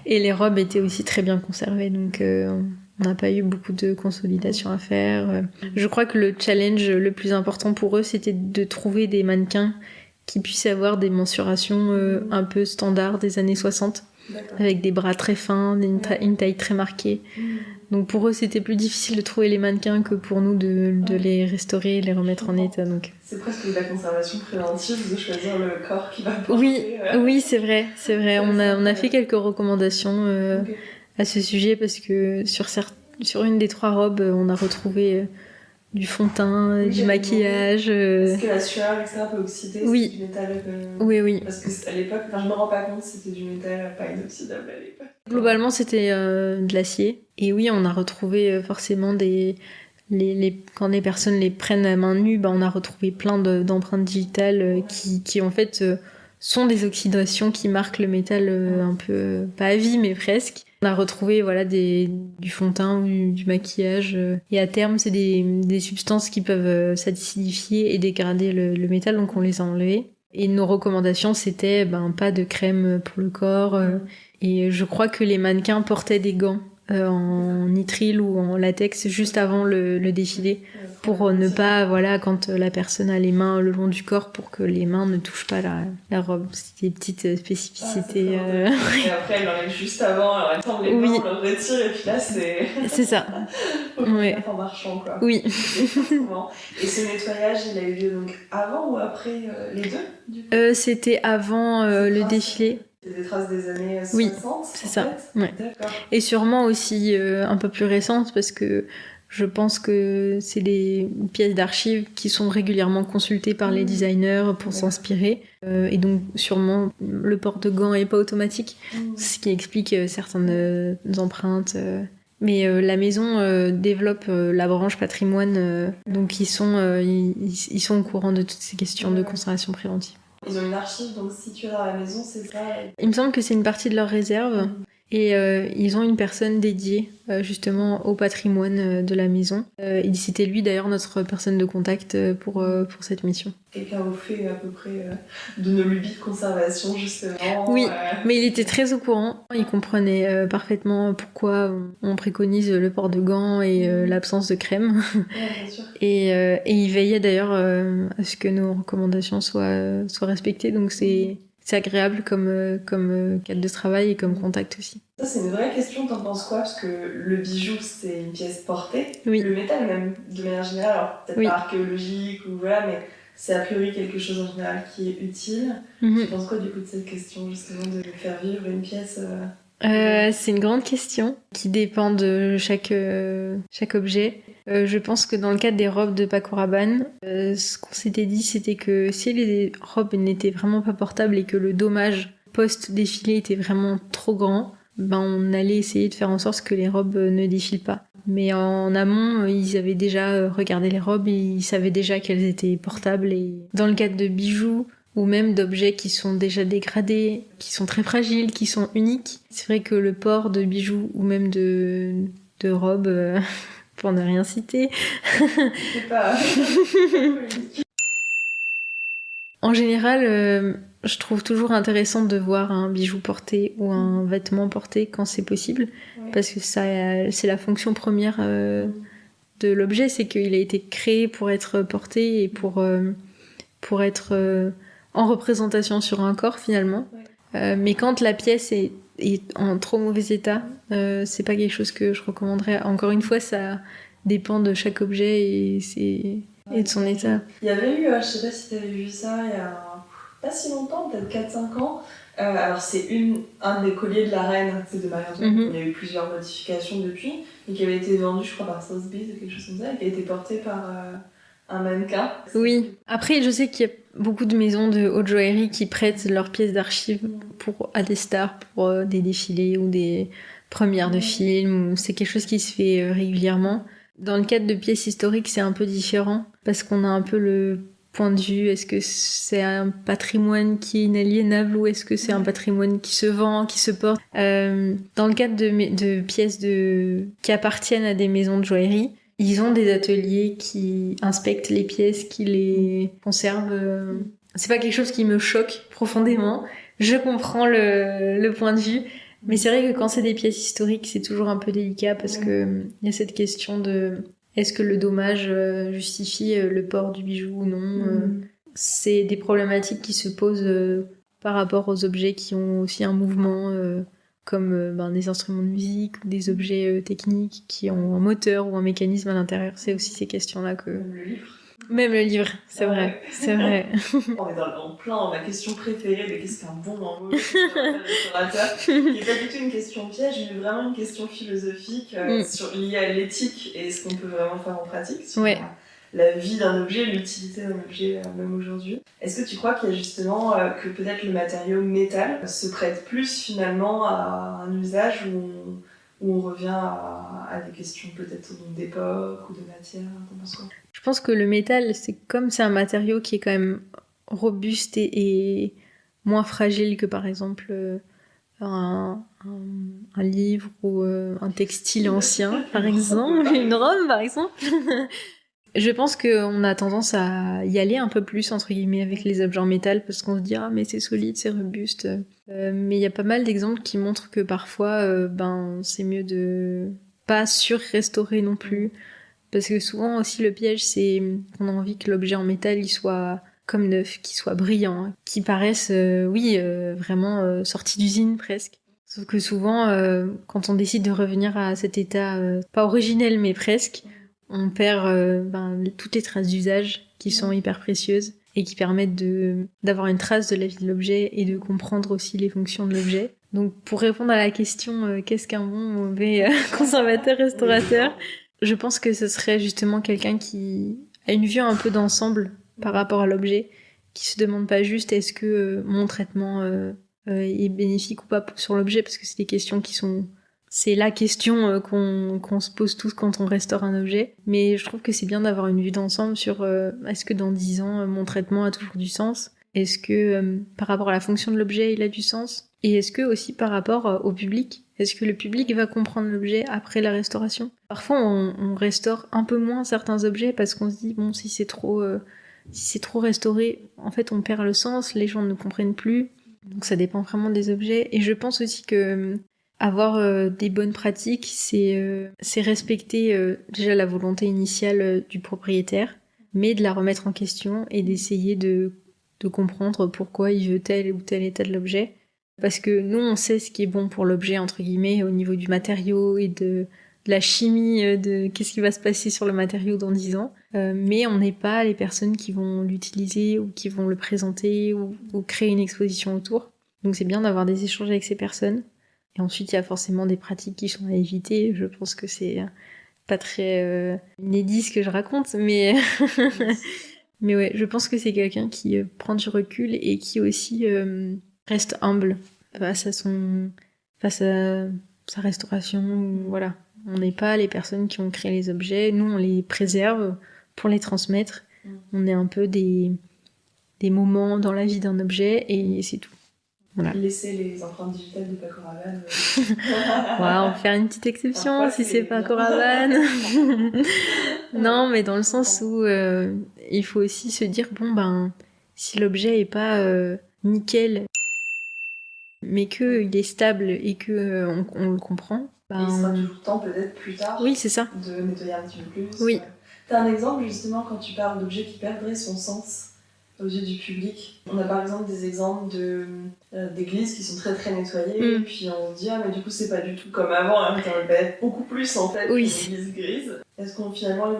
Et les robes étaient aussi très bien conservées, donc on n'a pas eu beaucoup de consolidation à faire. Je crois que le challenge le plus important pour eux, c'était de trouver des mannequins qui puissent avoir des mensurations un peu standards des années 60, D'accord. avec des bras très fins, une taille très marquée. Donc pour eux, c'était plus difficile de trouver les mannequins que pour nous de les restaurer et les remettre en état. Donc. C'est presque de la conservation préventive de choisir le corps qui va porter. Oui, c'est vrai. On a fait quelques recommandations Ok. à ce sujet parce que sur une des 3 robes, on a retrouvé du fond de teint, du maquillage. Est-ce que la sueur, etc. peut oxyder? Oui. C'est du métal Oui. Parce qu'à l'époque, je me rends pas compte, c'était du métal pas inoxydable à l'époque. Globalement, c'était de l'acier. Et oui, on a retrouvé forcément quand les personnes les prennent à main nue, on a retrouvé plein d'empreintes digitales qui en fait sont des oxydations qui marquent le métal un peu, pas à vie, mais presque. On a retrouvé du fond de teint ou du maquillage. Et à terme, c'est des substances qui peuvent s'acidifier et dégrader le métal, donc on les a enlevées. Et nos recommandations, c'était pas de crème pour le corps. Et je crois que les mannequins portaient des gants en nitrile ou en latex juste avant le défilé pour ne pas, quand la personne a les mains le long du corps, pour que les mains ne touchent pas la robe. C'était des petites spécificités. Et après, elle l'enlève juste avant, alors elle tend les mains, on le retire, et puis là, c'est... C'est ça. Faut le faire en marchant, quoi. Oui. Et ce nettoyage, il a eu lieu donc avant ou après les deux, du coup C'était avant le défilé. C'est des traces des années 60, Oui, c'est ça. Ouais. D'accord. Et sûrement aussi un peu plus récentes, parce que je pense que c'est des pièces d'archives qui sont régulièrement consultées par les designers pour s'inspirer. Et donc sûrement le port de gants n'est pas automatique, ce qui explique certaines empreintes. Mais la maison développe la branche patrimoine, donc ils sont au courant de toutes ces questions de conservation préventive. Ils ont une archive donc située dans la maison, c'est ça? Il me semble que c'est une partie de leur réserve. Et ils ont une personne dédiée justement au patrimoine de la maison. Et c'était lui d'ailleurs notre personne de contact pour cette mission. Quelqu'un au fait à peu près de nos lubies de conservation justement. Oui, mais il était très au courant. Il comprenait parfaitement pourquoi on préconise le port de gants et l'absence de crème. Ouais, bien sûr. Et il veillait d'ailleurs à ce que nos recommandations soient respectées. Donc c'est agréable comme cadre de travail et comme contact aussi. Ça, c'est une vraie question, t'en penses quoi? Parce que le bijou, c'est une pièce portée. Oui. Le métal, même, de manière générale, alors peut-être pas archéologique ou voilà, mais c'est a priori quelque chose en général qui est utile. Tu penses quoi du coup de cette question, justement, de faire vivre une pièce C'est une grande question qui dépend de chaque objet. Je pense que dans le cadre des robes de Paco Rabanne, ce qu'on s'était dit, c'était que si les robes n'étaient vraiment pas portables et que le dommage post-défilé était vraiment trop grand, on allait essayer de faire en sorte que les robes ne défilent pas. Mais en amont, ils avaient déjà regardé les robes et ils savaient déjà qu'elles étaient portables. Et dans le cadre de bijoux, ou même d'objets qui sont déjà dégradés, qui sont très fragiles, qui sont uniques, c'est vrai que le port de bijoux ou même de robes, pour ne rien citer... C'est pas... En général, je trouve toujours intéressant de voir un bijou porté ou un vêtement porté quand c'est possible, parce que c'est la fonction première de l'objet, c'est qu'il a été créé pour être porté et pour être en représentation sur un corps finalement. Mais quand la pièce est en trop mauvais état, c'est pas quelque chose que je recommanderais. Encore une fois, ça dépend de chaque objet et de son état. Il y avait eu, je sais pas si t'avais vu ça, il y a pas si longtemps, peut-être 4-5 ans. Alors c'est un des colliers de la reine, c'est de Marie-Antoinette. Il y a eu plusieurs modifications depuis, mais qui avait été vendu, je crois, par Sotheby's ou quelque chose comme ça, et qui a été porté par un mannequin. Oui. Après, je sais qu'il y a beaucoup de maisons de haute joaillerie qui prêtent leurs pièces d'archives à des stars pour des défilés ou des premières de films. Ou c'est quelque chose qui se fait régulièrement. Dans le cadre de pièces historiques, c'est un peu différent parce qu'on a un peu le point de vue. Est-ce que c'est un patrimoine qui est inaliénable ou est-ce que c'est un patrimoine qui se vend, qui se porte Dans le cadre de pièces qui appartiennent à des maisons de joaillerie, ils ont des ateliers qui inspectent les pièces, qui les conservent. C'est pas quelque chose qui me choque profondément. Je comprends le point de vue. Mais c'est vrai que quand c'est des pièces historiques, c'est toujours un peu délicat parce que il y a cette question de est-ce que le dommage justifie le port du bijou ou non. C'est des problématiques qui se posent par rapport aux objets qui ont aussi un mouvement, comme des instruments de musique ou des objets techniques qui ont un moteur ou un mécanisme à l'intérieur. C'est aussi ces questions-là que... Même le livre, c'est vrai, c'est vrai. On est en plein dans ma question préférée de qu'est-ce qu'un bon ou un mauvais restaurateur, qui n'est pas du tout une question piège, mais vraiment une question philosophique liée à l'éthique et ce qu'on peut vraiment faire en pratique sur la vie d'un objet, l'utilité d'un objet même aujourd'hui. Est-ce que tu crois qu'il y a justement que peut-être le matériau métal se prête plus finalement à un usage où on revient à des questions peut-être d'époque ou de matière? Je pense que le métal, c'est un matériau qui est quand même robuste et moins fragile que par exemple un livre ou un textile ancien, par exemple, une robe par exemple. Je pense qu'on a tendance à y aller un peu plus, entre guillemets, avec les objets en métal, parce qu'on se dit « Ah, mais c'est solide, c'est robuste ». Mais il y a pas mal d'exemples qui montrent que parfois, c'est mieux de pas sur-restaurer non plus. Parce que souvent aussi, le piège, c'est qu'on a envie que l'objet en métal, il soit comme neuf, qu'il soit brillant, hein, qu'il paraisse, vraiment sorti d'usine presque. Sauf que souvent, quand on décide de revenir à cet état, pas originel, mais presque, on perd toutes les traces d'usage qui sont hyper précieuses et qui permettent d'avoir une trace de la vie de l'objet et de comprendre aussi les fonctions de l'objet. Donc pour répondre à la question qu'est-ce qu'un bon ou mauvais conservateur-restaurateur, je pense que ce serait justement quelqu'un qui a une vue un peu d'ensemble par rapport à l'objet, qui se demande pas juste est-ce que mon traitement est bénéfique ou pas sur l'objet, parce que c'est des questions qui sont... C'est la question qu'on se pose tous quand on restaure un objet. Mais je trouve que c'est bien d'avoir une vue d'ensemble sur est-ce que dans 10 ans, mon traitement a toujours du sens ? Est-ce que par rapport à la fonction de l'objet, il a du sens ? Et est-ce que aussi par rapport au public ? Est-ce que le public va comprendre l'objet après la restauration ? Parfois, on restaure un peu moins certains objets parce qu'on se dit, bon, si c'est trop restauré, en fait, on perd le sens, les gens ne comprennent plus. Donc ça dépend vraiment des objets. Et je pense aussi que avoir des bonnes pratiques, c'est respecter déjà la volonté initiale du propriétaire, mais de la remettre en question et d'essayer de comprendre pourquoi il veut tel ou tel état de l'objet. Parce que nous, on sait ce qui est bon pour l'objet, entre guillemets, au niveau du matériau et de la chimie, de qu'est-ce qui va se passer sur le matériau dans 10 ans. Mais on n'est pas les personnes qui vont l'utiliser ou qui vont le présenter ou créer une exposition autour. Donc c'est bien d'avoir des échanges avec ces personnes. Et ensuite, il y a forcément des pratiques qui sont à éviter. Je pense que c'est pas très inédit ce que je raconte, mais... mais ouais, je pense que c'est quelqu'un qui prend du recul et qui aussi reste humble face à sa restauration. Voilà. On n'est pas les personnes qui ont créé les objets. Nous, on les préserve pour les transmettre. On est un peu des moments dans la vie d'un objet et c'est tout. Voilà. Laisser les empreintes digitales de Paco Rabanne. On va faire une petite exception si c'est Paco Rabanne. Non, mais dans le sens où il faut aussi se dire si l'objet est pas nickel, mais qu'il est stable et que on le comprend. Il sera toujours temps peut-être plus tard. Oui, c'est ça. De nettoyer un petit peu plus. Oui. T'as un exemple justement quand tu parles d'objets qui perdraient son sens aux yeux du public. On a par exemple des exemples d'églises qui sont très très nettoyées, et puis on se dit mais du coup c'est pas du tout comme avant, hein, ça va être beaucoup plus en fait oui. une église grise. Est-ce qu'on finalement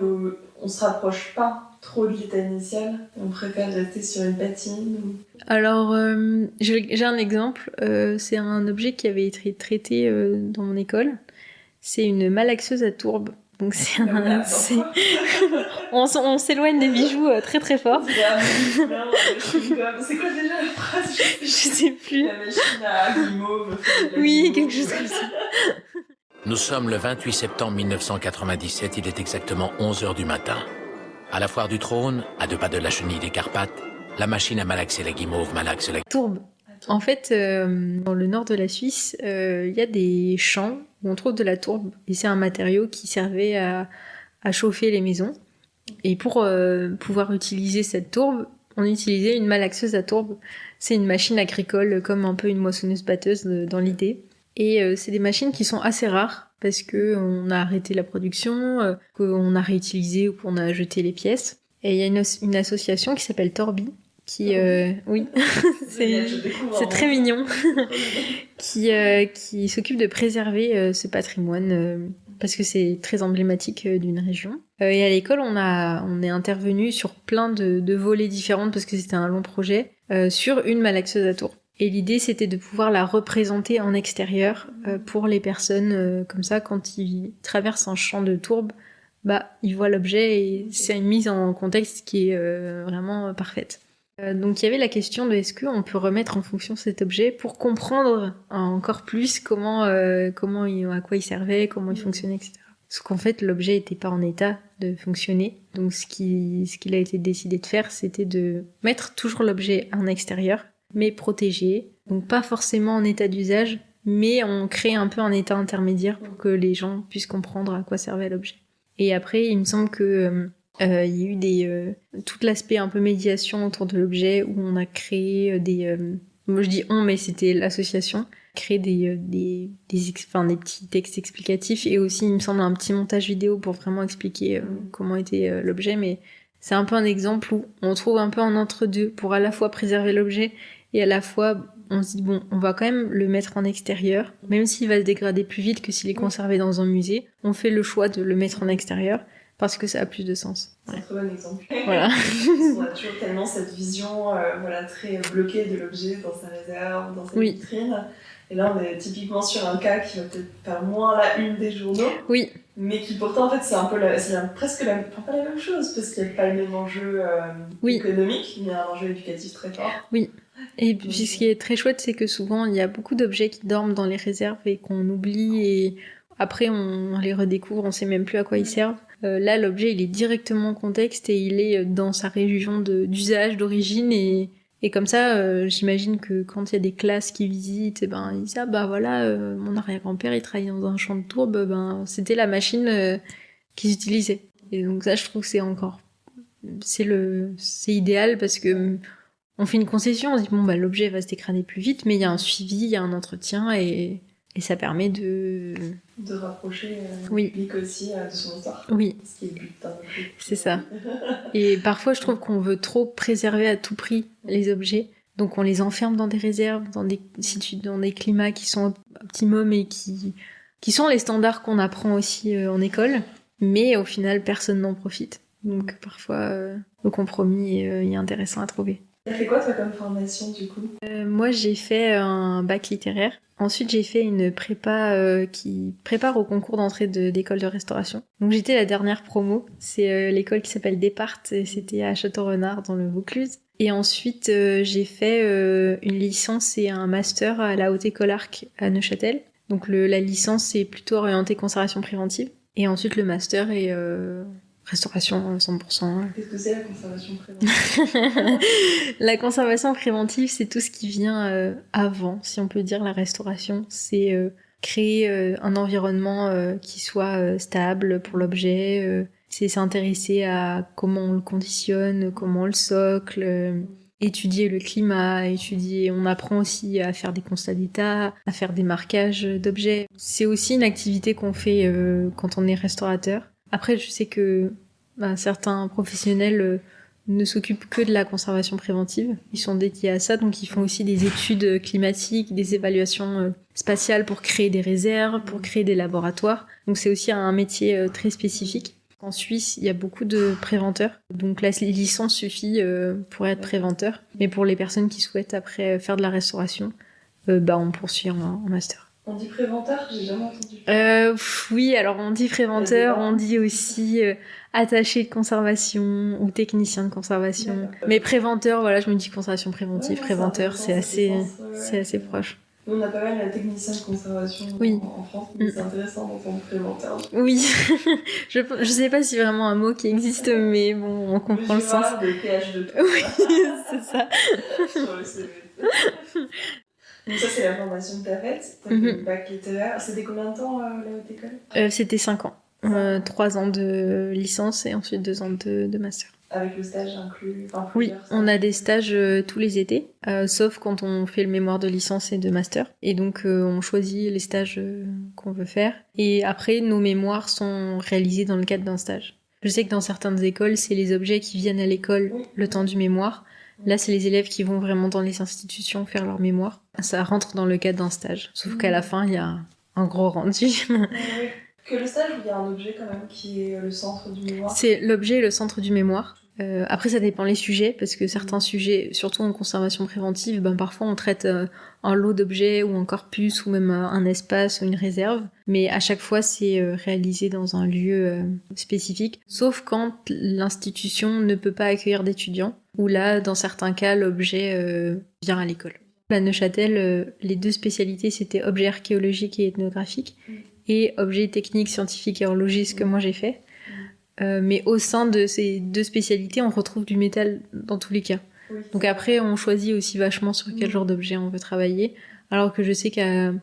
on se rapproche pas trop de l'état initial, on préfère rester sur une patine Alors, j'ai un exemple. C'est un objet qui avait été traité dans mon école. C'est une malaxeuse à tourbe. Donc on s'éloigne des bijoux très très fort. C'est quoi déjà la phrase? Je sais plus. La machine à guimauve. Oui, quelque chose comme ça. Nous sommes le 28 septembre 1997, il est exactement 11h du matin. À la foire du Trône, à 2 pas de la chenille des Carpates, la machine à malaxer la guimauve malaxe la... Tourbe. En fait, dans le nord de la Suisse, il y a des champs où on trouve de la tourbe. Et c'est un matériau qui servait à chauffer les maisons. Et pour pouvoir utiliser cette tourbe, on utilisait une malaxeuse à tourbe. C'est une machine agricole, comme un peu une moissonneuse-batteuse dans l'idée. Et c'est des machines qui sont assez rares, parce qu'on a arrêté la production, qu'on a réutilisé ou qu'on a jeté les pièces. Et il y a une association qui s'appelle Torbi, qui oui c'est très mignon qui s'occupe de préserver ce patrimoine parce que c'est très emblématique d'une région. Et à l'école on est intervenu sur plein de volets différents parce que c'était un long projet sur une malaxeuse à tourbe. Et l'idée c'était de pouvoir la représenter en extérieur pour les personnes comme ça quand ils traversent un champ de tourbe, ils voient l'objet et c'est une mise en contexte qui est vraiment parfaite. Donc il y avait la question de est-ce qu'on peut remettre en fonction cet objet pour comprendre encore plus à quoi il servait, comment il fonctionnait, etc. Parce qu'en fait l'objet n'était pas en état de fonctionner. Donc ce qu'il a été décidé de faire, c'était de mettre toujours l'objet en extérieur, mais protégé. Donc pas forcément en état d'usage, mais on crée un peu un état intermédiaire pour que les gens puissent comprendre à quoi servait l'objet. Et après, il me semble que il y a eu tout l'aspect un peu médiation autour de l'objet où on a créé moi je dis on, mais c'était l'association, créé des petits textes explicatifs et aussi il me semble un petit montage vidéo pour vraiment expliquer comment était l'objet. Mais c'est un peu un exemple où on trouve un peu un entre-deux pour à la fois préserver l'objet et à la fois on se dit bon, on va quand même le mettre en extérieur, même s'il va se dégrader plus vite que s'il est conservé dans un musée. On fait le choix de le mettre en extérieur parce que ça a plus de sens. C'est un très bon exemple. Voilà. On a toujours tellement cette vision très bloquée de l'objet dans sa réserve, dans sa vitrine. Et là, on est typiquement sur un cas qui va peut-être faire moins la une des journaux. Oui. Mais qui pourtant, en fait, c'est un peu presque pas la même chose, parce qu'il n'y a pas le même enjeu économique, mais un enjeu éducatif très fort. Oui. Et puis ce qui est très chouette, c'est que souvent, il y a beaucoup d'objets qui dorment dans les réserves et qu'on oublie, et après, on les redécouvre, on sait même plus à quoi ils servent. Là, l'objet, il est directement en contexte et il est dans sa région d'usage, d'origine, et comme ça, j'imagine que quand il y a des classes qui visitent, ils disent mon arrière-grand-père, il travaillait dans un champ de tourbe, c'était la machine qu'ils utilisaient. Et donc ça, je trouve que c'est idéal parce que on fait une concession, on se dit l'objet va se dégrader plus vite, mais il y a un suivi, il y a un entretien et ça permet de rapprocher le public aussi de son histoire. Oui. Ce qui est le but d'un objet. C'est ça. Et parfois, je trouve qu'on veut trop préserver à tout prix les objets. Donc, on les enferme dans des réserves, dans des climats qui sont optimum et qui sont les standards qu'on apprend aussi en école. Mais au final, personne n'en profite. Donc, parfois, le compromis est intéressant à trouver. T'as fait quoi, toi, comme formation, du coup ? Moi, j'ai fait un bac littéraire. Ensuite, j'ai fait une prépa qui prépare au concours d'entrée d'école de restauration. Donc, j'étais la dernière promo. C'est l'école qui s'appelle Despartes, et c'était à Château-Renard, dans le Vaucluse. Et ensuite, j'ai fait une licence et un master à la Haute École Arc à Neuchâtel. Donc, la licence est plutôt orientée conservation préventive. Et ensuite, le master est restauration 100%. Qu'est-ce que c'est la conservation préventive ? La conservation préventive, c'est tout ce qui vient avant, si on peut dire, la restauration. C'est créer un environnement qui soit stable pour l'objet. C'est s'intéresser à comment on le conditionne, comment on le socle, étudier le climat, on apprend aussi à faire des constats d'état, à faire des marquages d'objets. C'est aussi une activité qu'on fait quand on est restaurateur. Après, je sais que certains professionnels ne s'occupent que de la conservation préventive. Ils sont dédiés à ça, donc ils font aussi des études climatiques, des évaluations spatiales pour créer des réserves, pour créer des laboratoires. Donc c'est aussi un métier très spécifique. En Suisse, il y a beaucoup de préventeurs, donc la licence suffit pour être préventeur. Mais pour les personnes qui souhaitent après faire de la restauration, on poursuit en master. On dit préventeur, j'ai jamais entendu. Oui, alors on dit préventeur, on dit aussi attaché de conservation ou technicien de conservation. D'accord. Mais préventeur, voilà, je me dis conservation préventive, Ouais, préventeur, c'est assez assez proche. Nous, on a pas mal la technicien de conservation Oui. en France, mais c'est intéressant d'entendre préventeur. Oui, je sais pas si c'est vraiment un mot qui existe, mais bon, on comprend le sens. De pH de tout. Oui, c'est ça. Sur le CV. Donc ça, c'est la formation que t'as faite. T'as fait le bac littéraire. C'était combien de temps, la haute école C'était 5 ans. 3 ans de licence et ensuite 2 ans de master. Avec le stage inclus. Oui, on a des stages tous les étés, sauf quand on fait le mémoire de licence et de master. Et donc, on choisit les stages qu'on veut faire. Et après, nos mémoires sont réalisés dans le cadre d'un stage. Je sais que dans certaines écoles, c'est les objets qui viennent à l'école le temps du mémoire. Là, c'est les élèves qui vont vraiment dans les institutions faire leur mémoire. Ça rentre dans le cadre d'un stage. Sauf qu'à la fin, il y a un gros rendu. Que le stage, il y a un objet quand même qui est le centre du mémoire. C'est l'objet et le centre du mémoire. Après, ça dépend les sujets, parce que certains sujets, surtout en conservation préventive, parfois on traite un lot d'objets ou un corpus ou même un espace ou une réserve. Mais à chaque fois, c'est réalisé dans un lieu spécifique, sauf quand l'institution ne peut pas accueillir d'étudiants, ou là, dans certains cas, l'objet vient à l'école. À Neuchâtel, les 2 spécialités, c'était objet archéologique et ethnographique, et objet technique, scientifique et horlogiste que moi j'ai fait. Mais au sein de ces 2 spécialités, on retrouve du métal dans tous les cas. Oui, donc après, on choisit aussi vachement sur quel genre d'objet on veut travailler. Alors que je sais qu'à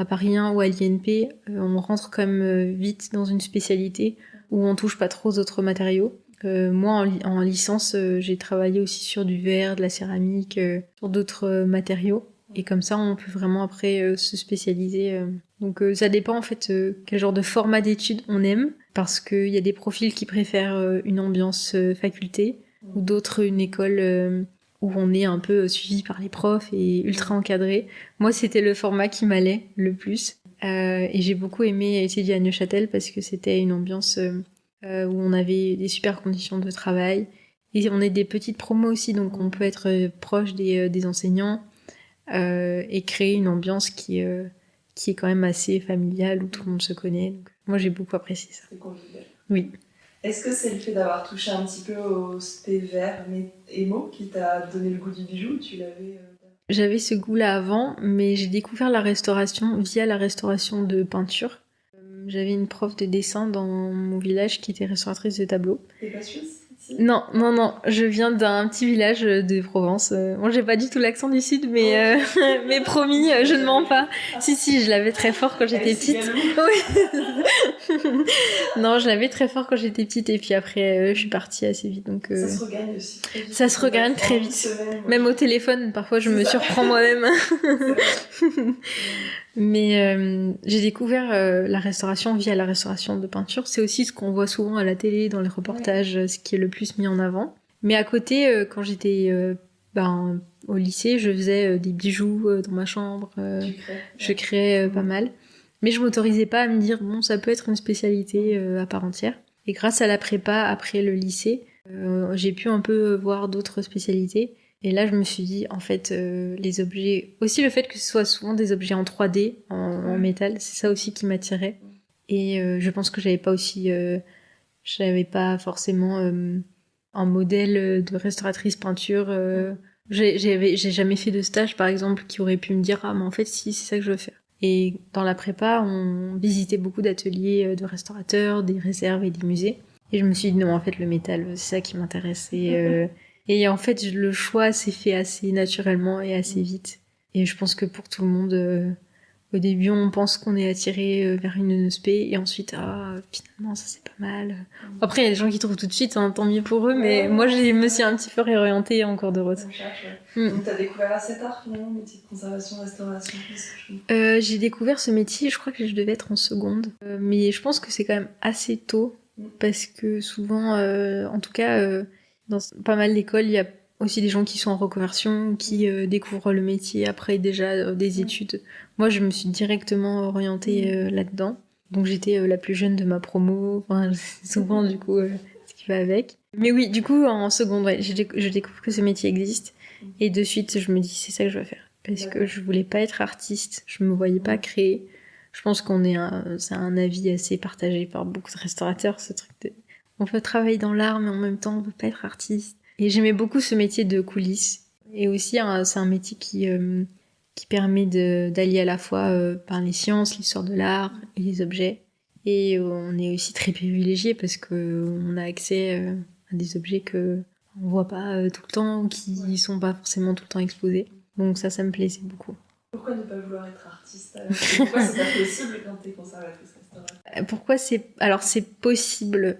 Paris 1 ou à l'INP, on rentre quand même vite dans une spécialité où on touche pas trop aux autres matériaux. Moi, en licence, j'ai travaillé aussi sur du verre, de la céramique, sur d'autres matériaux. Et comme ça, on peut vraiment après se spécialiser. Donc ça dépend en fait quel genre de format d'études on aime, parce qu'il y a des profils qui préfèrent une ambiance faculté, ou d'autres une école où on est un peu suivi par les profs et ultra encadré. Moi, c'était le format qui m'allait le plus. Et j'ai beaucoup aimé étudier à Neuchâtel parce que c'était une ambiance où on avait des super conditions de travail. Et on est des petites promos aussi, donc on peut être proche des enseignants. Et créer une ambiance qui est quand même assez familiale, où tout le monde se connaît. Donc, moi, j'ai beaucoup apprécié ça. C'est convivial. Oui. Est-ce que c'est le fait d'avoir touché un petit peu au spé vert émo qui t'a donné le goût du bijou, ou tu l'avais J'avais ce goût-là avant, mais j'ai découvert la restauration via la restauration de peinture. J'avais une prof de dessin dans mon village qui était restauratrice de tableaux. T'es pas suisse? Non, je viens d'un petit village de Provence. Moi, j'ai pas du tout l'accent du sud, mais mais promis, je ne mens pas. Si, je l'avais très fort quand j'étais petite. Oui. Non, je l'avais très fort quand j'étais petite, et puis après, je suis partie assez vite. Donc ça se regagne aussi très vite. Ça se regagne très vite. Même au téléphone, parfois, je me surprends moi-même. Mais j'ai découvert la restauration via la restauration de peinture. C'est aussi ce qu'on voit souvent à la télé, dans les reportages, ce qui est le plus mis en avant. Mais à côté, quand j'étais au lycée, je faisais des bijoux dans ma chambre. Je créais pas mal. Mais je m'autorisais pas à me dire, bon, ça peut être une spécialité à part entière. Et grâce à la prépa, après le lycée, j'ai pu un peu voir d'autres spécialités. Et là, je me suis dit, en fait, les objets... Aussi le fait que ce soit souvent des objets en 3D, en métal, c'est ça aussi qui m'attirait. Et je pense que j'avais pas forcément un modèle de restauratrice peinture. J'ai jamais fait de stage, par exemple, qui aurait pu me dire, ah, mais en fait, si, c'est ça que je veux faire. Et dans la prépa, on visitait beaucoup d'ateliers de restaurateurs, des réserves et des musées. Et je me suis dit, non, en fait, le métal, c'est ça qui m'intéresse. Et en fait, le choix s'est fait assez naturellement et assez vite. Et je pense que pour tout le monde, au début, on pense qu'on est attiré vers une spé, et ensuite, finalement, ça c'est pas mal. Après, il y a des gens qui trouvent tout de suite, tant mieux pour eux, mais moi, je me suis un petit peu réorientée en cours de route. Donc, t'as découvert assez tard, finalement, le métier de conservation, restauration? J'ai découvert ce métier, je crois que je devais être en seconde. Mais je pense que c'est quand même assez tôt, parce que souvent, en tout cas... Dans pas mal d'écoles, il y a aussi des gens qui sont en reconversion, qui découvrent le métier après déjà des études. Moi, je me suis directement orientée là-dedans. Donc j'étais la plus jeune de ma promo, enfin, souvent du coup ce qui va avec. Mais oui, du coup en seconde, ouais, je découvre que ce métier existe et de suite je me dis c'est ça que je veux faire. Parce que je voulais pas être artiste, je me voyais pas créer. Je pense c'est un avis assez partagé par beaucoup de restaurateurs, ce truc de on peut travailler dans l'art mais en même temps on peut pas être artiste. Et j'aimais beaucoup ce métier de coulisses. Et aussi c'est un métier qui permet d'allier à la fois par les sciences, l'histoire de l'art et les objets. Et on est aussi très privilégié parce qu'on a accès à des objets que on voit pas tout le temps, qui sont pas forcément tout le temps exposés. Donc ça me plaisait beaucoup. Pourquoi ne pas vouloir être artiste alors? Pourquoi c'est pas possible quand t'es conservatrice restauratrice? Pourquoi alors c'est possible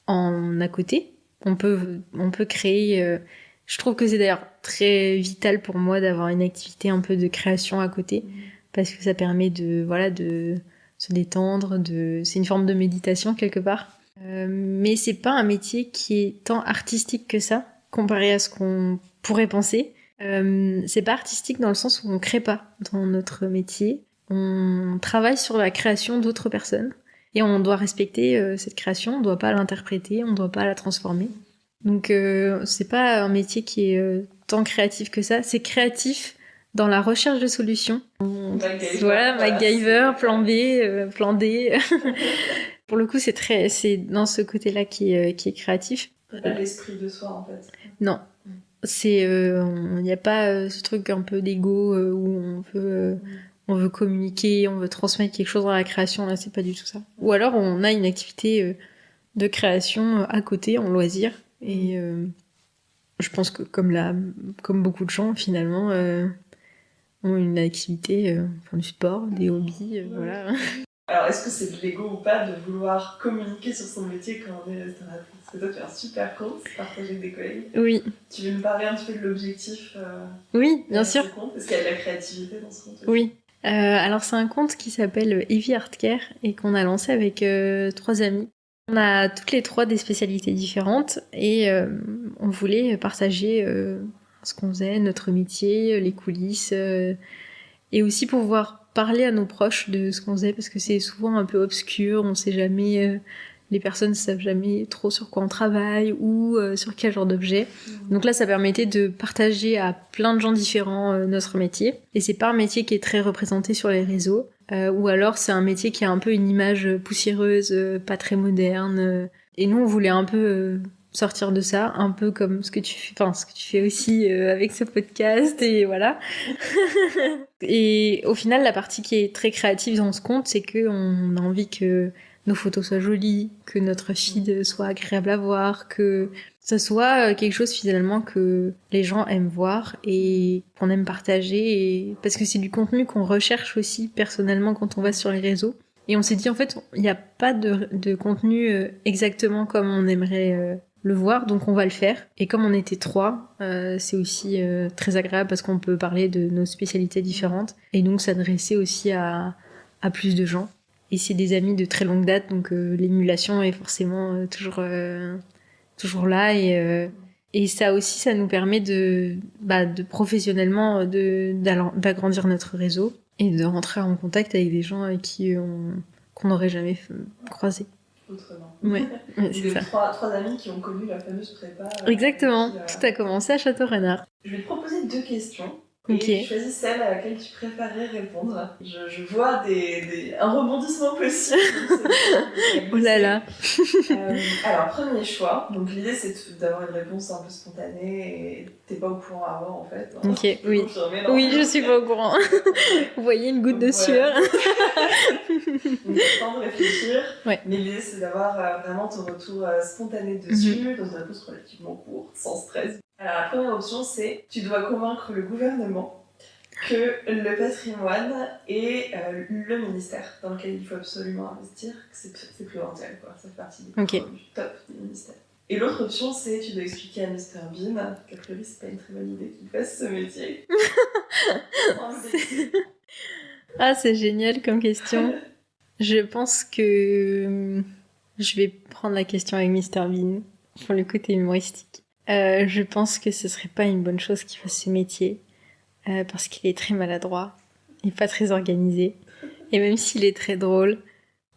en à côté. On peut créer. Je trouve que c'est d'ailleurs très vital pour moi d'avoir une activité un peu de création à côté parce que ça permet de se détendre. C'est une forme de méditation quelque part. Mais c'est pas un métier qui est tant artistique que ça comparé à ce qu'on pourrait penser. C'est pas artistique dans le sens où on crée pas dans notre métier. On travaille sur la création d'autres personnes et on doit respecter cette création, on doit pas l'interpréter, on doit pas la transformer. Donc c'est pas un métier qui est tant créatif que ça, c'est créatif dans la recherche de solutions. Voilà, MacGyver, plan B, plan D. Pour le coup, c'est dans ce côté-là qui est créatif. C'est pas l'esprit de soi en fait. Non. Il n'y a pas ce truc un peu d'ego où on veut communiquer, on veut transmettre quelque chose dans la création. Là, c'est pas du tout ça. Ou alors, on a une activité de création à côté, en loisir. Et je pense que comme beaucoup de gens, finalement, ont une activité, du sport, des hobbies, voilà. Alors, est-ce que c'est de l'ego ou pas de vouloir communiquer sur son métier quand on est restauratrice? Parce que toi, tu as un super compte, partagé avec des collègues. Oui. Tu veux nous parler un petit peu de l'objectif Oui, bien sûr. ce compte? Est-ce qu'il y a de la créativité dans ce compte aussi? Oui. Alors, c'est un compte qui s'appelle Evie Art Care et qu'on a lancé avec 3 amis. On a toutes les 3 des spécialités différentes et on voulait partager ce qu'on faisait, notre métier, les coulisses et aussi pouvoir parler à nos proches de ce qu'on faisait parce que c'est souvent un peu obscur, on sait jamais, les personnes ne savent jamais trop sur quoi on travaille ou sur quel genre d'objet. Donc là, ça permettait de partager à plein de gens différents notre métier. Et c'est pas un métier qui est très représenté sur les réseaux, ou alors c'est un métier qui a un peu une image poussiéreuse, pas très moderne. Et nous, on voulait un peu sortir de ça, un peu comme ce que tu fais aussi avec ce podcast, et voilà. Et au final, la partie qui est très créative dans ce compte, c'est qu'on a envie que nos photos soient jolies, que notre feed soit agréable à voir, que ça soit quelque chose finalement que les gens aiment voir et qu'on aime partager, parce que c'est du contenu qu'on recherche aussi personnellement quand on va sur les réseaux. Et on s'est dit en fait, il n'y a pas de contenu exactement comme on aimerait le voir, donc on va le faire. Et comme on était 3, c'est aussi très agréable parce qu'on peut parler de nos spécialités différentes et donc s'adresser aussi à plus de gens. Et c'est des amis de très longue date, donc l'émulation est forcément toujours là. Et ça aussi, ça nous permet de professionnellement d'agrandir notre réseau et de rentrer en contact avec des gens avec qu'on n'aurait jamais croisé. Autrement. Ouais, c'est ça. 3 amis qui ont connu la fameuse prépa. Exactement, tout a commencé à Château-Renard. Je vais te proposer 2 questions. Ok. Et tu choisis celle à laquelle tu préférerais répondre. Je vois un rebondissement possible. Oh là là. Alors, premier choix. Donc, l'idée, c'est d'avoir une réponse un peu spontanée et t'es pas au courant avant, en fait. Ok, oui. Oui, je suis pas au courant. Vous voyez une goutte de sueur. Donc, temps de réfléchir. Ouais. Mais l'idée, c'est d'avoir vraiment ton retour spontané dessus, dans une réponse relativement courte, sans stress. Alors, la première option, c'est tu dois convaincre le gouvernement que le patrimoine est le ministère dans lequel il faut absolument investir, que c'est primordial, quoi. Ça fait partie du top des ministères. Et l'autre option, c'est tu dois expliquer à Mr Bean qu'a priori, c'est pas une très bonne idée qu'il fasse ce métier. Ah, c'est génial comme question. Je pense que je vais prendre la question avec Mr Bean pour le côté humoristique. Je pense que ce serait pas une bonne chose qu'il fasse ce métier parce qu'il est très maladroit et pas très organisé. Et même s'il est très drôle,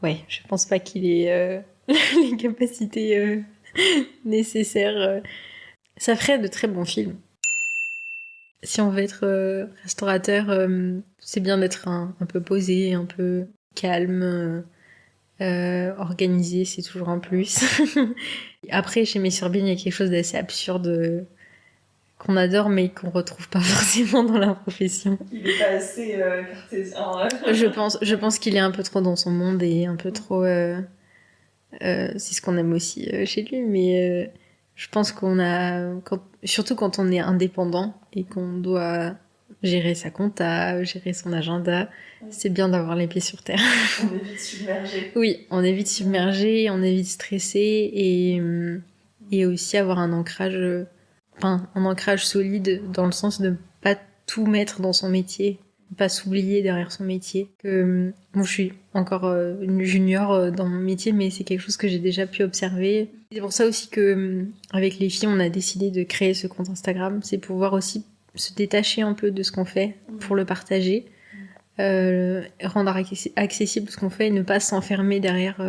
Ouais, je pense pas qu'il ait les capacités nécessaires. Ça ferait de très bons films. Si on veut être restaurateur, c'est bien d'être un peu posé, un peu calme, organisé, c'est toujours un plus. Après, chez Mes Sorbines, il y a quelque chose d'assez absurde qu'on adore, mais qu'on retrouve pas forcément dans la profession. Il est pas assez cartésien. Je pense qu'il est un peu trop dans son monde et un peu trop... c'est ce qu'on aime aussi chez lui, mais je pense surtout quand on est indépendant et qu'on doit gérer sa compta, gérer son agenda, c'est bien d'avoir les pieds sur terre. On est vite submergé. Oui, on est vite submergé, on est vite stressé et aussi avoir un ancrage solide dans le sens de pas tout mettre dans son métier, pas s'oublier derrière son métier. Bon, je suis encore une junior dans mon métier, mais c'est quelque chose que j'ai déjà pu observer. C'est pour ça aussi que avec les filles, on a décidé de créer ce compte Instagram, c'est pouvoir aussi se détacher un peu de ce qu'on fait pour le partager, rendre accessible ce qu'on fait et ne pas s'enfermer derrière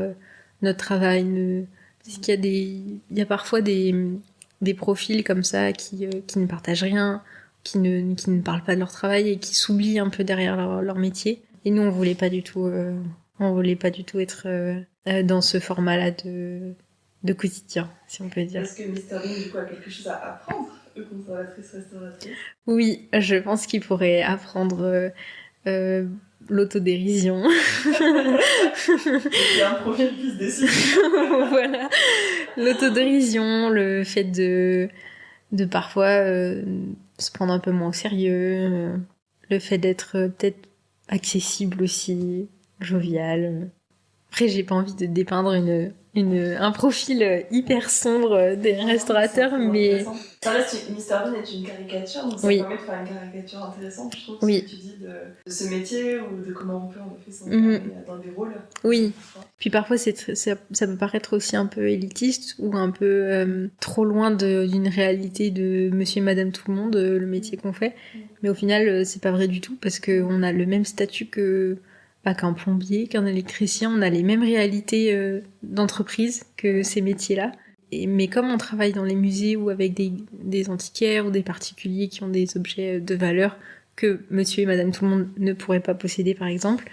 notre travail. Parce qu'il y a parfois des profils comme ça qui ne partagent rien, qui ne parlent pas de leur travail et qui s'oublient un peu derrière leur métier. Et nous, on voulait pas du tout être dans ce format-là de quotidien, si on peut dire. Est-ce que Mr Bean, du coup, a quelque chose à apprendre, conservatrice, restauratrice? Oui, je pense qu'il pourrait apprendre l'autodérision. Il y a un profil qui se dessine. Voilà, l'autodérision, le fait de parfois se prendre un peu moins au sérieux, le fait d'être peut-être accessible aussi, jovial. Après, j'ai pas envie de dépeindre un profil hyper sombre des restaurateurs, mais... Ça reste, Mr Bean est une caricature, donc ça permet de faire une caricature intéressante, je trouve, ce que tu dis de ce métier ou de comment on peut en effet s'incarner dans des rôles. Oui, puis parfois ça peut paraître aussi un peu élitiste ou un peu trop loin d'une réalité de monsieur et madame tout le monde, le métier qu'on fait, mais au final c'est pas vrai du tout, parce qu'on a le même statut qu'un plombier, qu'un électricien, on a les mêmes réalités d'entreprise que ces métiers-là. Mais comme on travaille dans les musées ou avec des antiquaires ou des particuliers qui ont des objets de valeur que monsieur et madame tout le monde ne pourraient pas posséder, par exemple,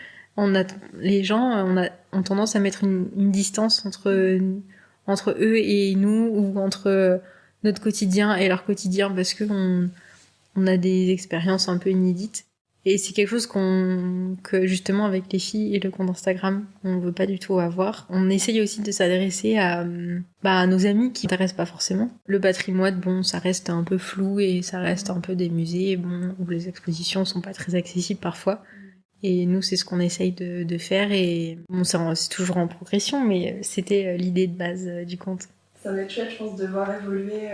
les gens ont tendance à mettre une distance entre eux et nous, ou entre notre quotidien et leur quotidien, parce qu'on a des expériences un peu inédites. Et c'est quelque chose que justement avec les filles et le compte Instagram, on veut pas du tout avoir. On essaye aussi de s'adresser à nos amis qui n'intéressent pas forcément. Le patrimoine, bon, ça reste un peu flou et ça reste un peu des musées, bon, où les expositions sont pas très accessibles parfois. Et nous, c'est ce qu'on essaye de faire, et bon, c'est toujours en progression, mais c'était l'idée de base du compte. Ça va être chouette, je pense, de voir évoluer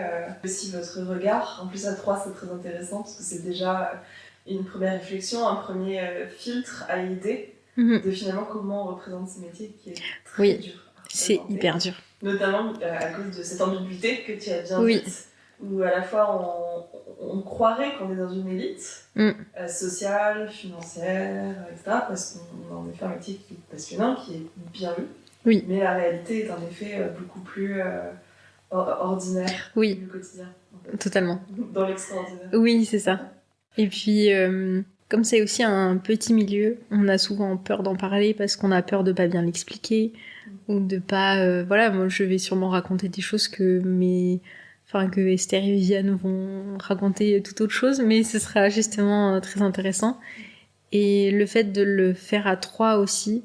aussi votre regard. En plus, à 3, c'est très intéressant parce que c'est déjà une première réflexion, un premier filtre à l'idée de finalement comment on représente ce métier qui est très dur. C'est hyper dur. Notamment à cause de cette ambiguïté que tu as bien dite, où à la fois on croirait qu'on est dans une élite sociale, financière, etc. Parce qu'on a en effet un métier qui est passionnant, qui est bien vu. Oui. Mais la réalité est en effet beaucoup plus ordinaire du quotidien. En fait. Totalement. Dans l'extraordinaire. Oui, c'est ça. Et puis, comme c'est aussi un petit milieu, on a souvent peur d'en parler parce qu'on a peur de pas bien l'expliquer ou de pas... moi je vais sûrement raconter des choses que Esther et Viviane vont raconter toute autre chose, mais ce sera justement très intéressant. Et le fait de le faire à 3 aussi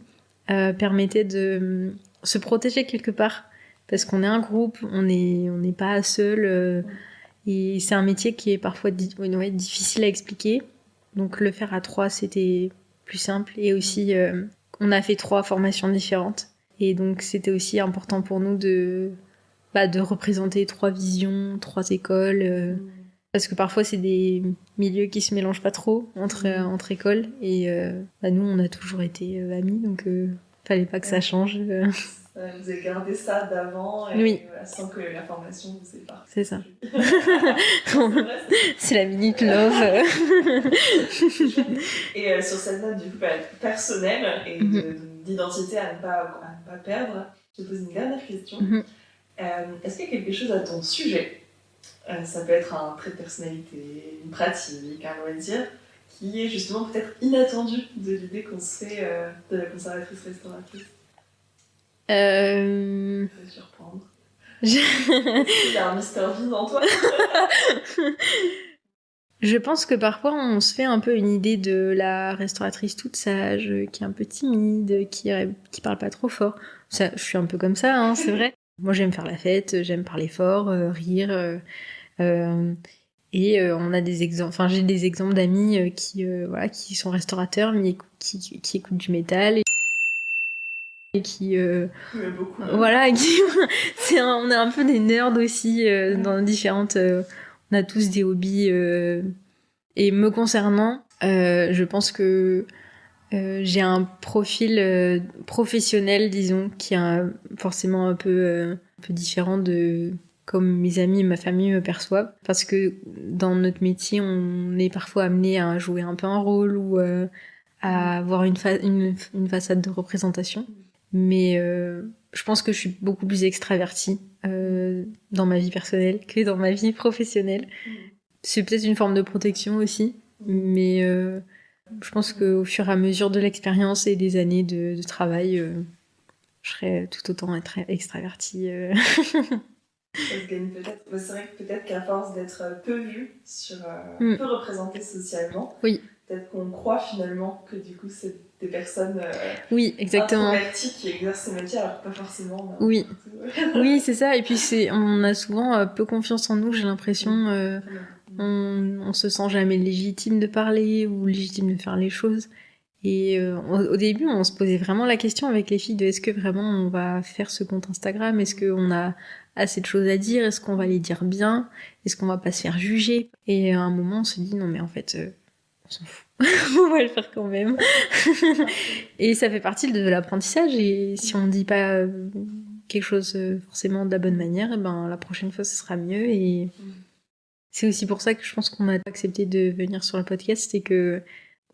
permettait de se protéger quelque part, parce qu'on est un groupe, on n'est pas seul... Et c'est un métier qui est parfois difficile à expliquer. Donc le faire à 3, c'était plus simple. Et aussi, on a fait 3 formations différentes. Et donc c'était aussi important pour nous de représenter 3 visions, 3 écoles. Parce que parfois, c'est des milieux qui se mélangent pas trop entre écoles. Et nous, on a toujours été amis, donc fallait pas que ça change. Vous avez gardé ça d'avant et sans que la formation vous sépare. C'est ça. C'est la minute love. Et sur cette note du coup personnelle et de d'identité à ne pas perdre. Je te pose une dernière question. Est-ce qu'il y a quelque chose à ton sujet, ça peut être un trait de personnalité, une pratique, un loisir, qui est justement peut-être inattendu de l'idée qu'on se fait de la conservatrice restauratrice? Ça peut surprendre. Est-ce qu'il y a un Mr. Bean en toi? Je pense que parfois on se fait un peu une idée de la restauratrice toute sage, qui est un peu timide, qui parle pas trop fort. Ça, je suis un peu comme ça, hein, c'est vrai. Moi j'aime faire la fête, j'aime parler fort, rire. On a des exemples, enfin j'ai des exemples d'amis qui sont restaurateurs mais qui écoutent du métal et qui beaucoup, voilà, on est un peu des nerds aussi dans différentes. On a tous des hobbies et me concernant, je pense que j'ai un profil professionnel, disons, qui est forcément un peu différent de comme mes amis et ma famille me perçoivent, parce que dans notre métier, on est parfois amené à jouer un peu un rôle ou à avoir une façade de représentation. Mais je pense que je suis beaucoup plus extravertie dans ma vie personnelle que dans ma vie professionnelle. C'est peut-être une forme de protection aussi, mais je pense qu'au fur et à mesure de l'expérience et des années de travail, je serais tout autant être extravertie. Ça se gagne peut-être. C'est vrai que peut-être qu'à force d'être peu vue, peu représentée socialement, oui. Peut-être qu'on croit finalement que du coup c'est des personnes oui, exactement. introverties qui exercent ce métier alors que pas forcément. Oui, oui, c'est ça. Et puis on a souvent peu confiance en nous, j'ai l'impression. On se sent jamais légitime de parler ou légitime de faire les choses. Et au début, on se posait vraiment la question avec les filles de est-ce que vraiment on va faire ce compte Instagram? Est-ce qu'on a assez de choses à dire? Est-ce qu'on va les dire bien? Est-ce qu'on va pas se faire juger? Et à un moment, on se dit non mais en fait, on s'en fout. On va le faire quand même. Et ça fait partie de l'apprentissage. Et si on dit pas quelque chose forcément de la bonne manière, et ben la prochaine fois, ce sera mieux. Et c'est aussi pour ça que je pense qu'on a accepté de venir sur le podcast. C'est que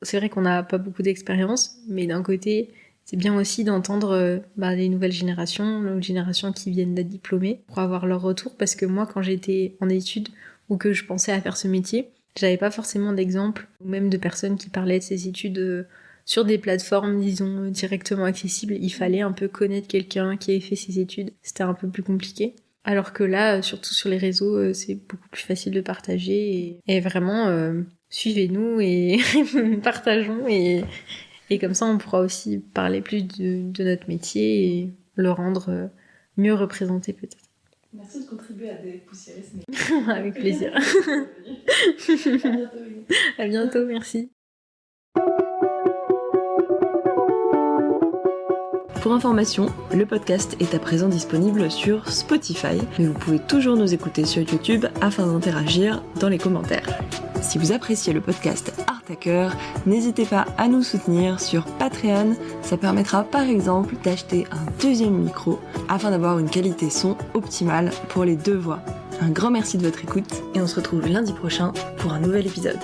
c'est vrai qu'on n'a pas beaucoup d'expérience, mais d'un côté, c'est bien aussi d'entendre les nouvelles générations qui viennent d'être diplômées, pour avoir leur retour. Parce que moi, quand j'étais en études ou que je pensais à faire ce métier, j'avais pas forcément d'exemples, ou même de personnes qui parlaient de ces études sur des plateformes, disons, directement accessibles. Il fallait un peu connaître quelqu'un qui avait fait ces études. C'était un peu plus compliqué. Alors que là, surtout sur les réseaux, c'est beaucoup plus facile de partager. Et vraiment, suivez-nous et partageons. Et comme ça, on pourra aussi parler plus de notre métier et le rendre mieux représenté peut-être. Merci de contribuer à dépoussiérer ce métier. Avec plaisir. À bientôt. À bientôt, merci. Pour information, le podcast est à présent disponible sur Spotify, mais vous pouvez toujours nous écouter sur YouTube afin d'interagir dans les commentaires. Si vous appréciez le podcast Art à Cœur, n'hésitez pas à nous soutenir sur Patreon. Ça permettra par exemple d'acheter un deuxième micro afin d'avoir une qualité son optimale pour les deux voix. Un grand merci de votre écoute et on se retrouve lundi prochain pour un nouvel épisode.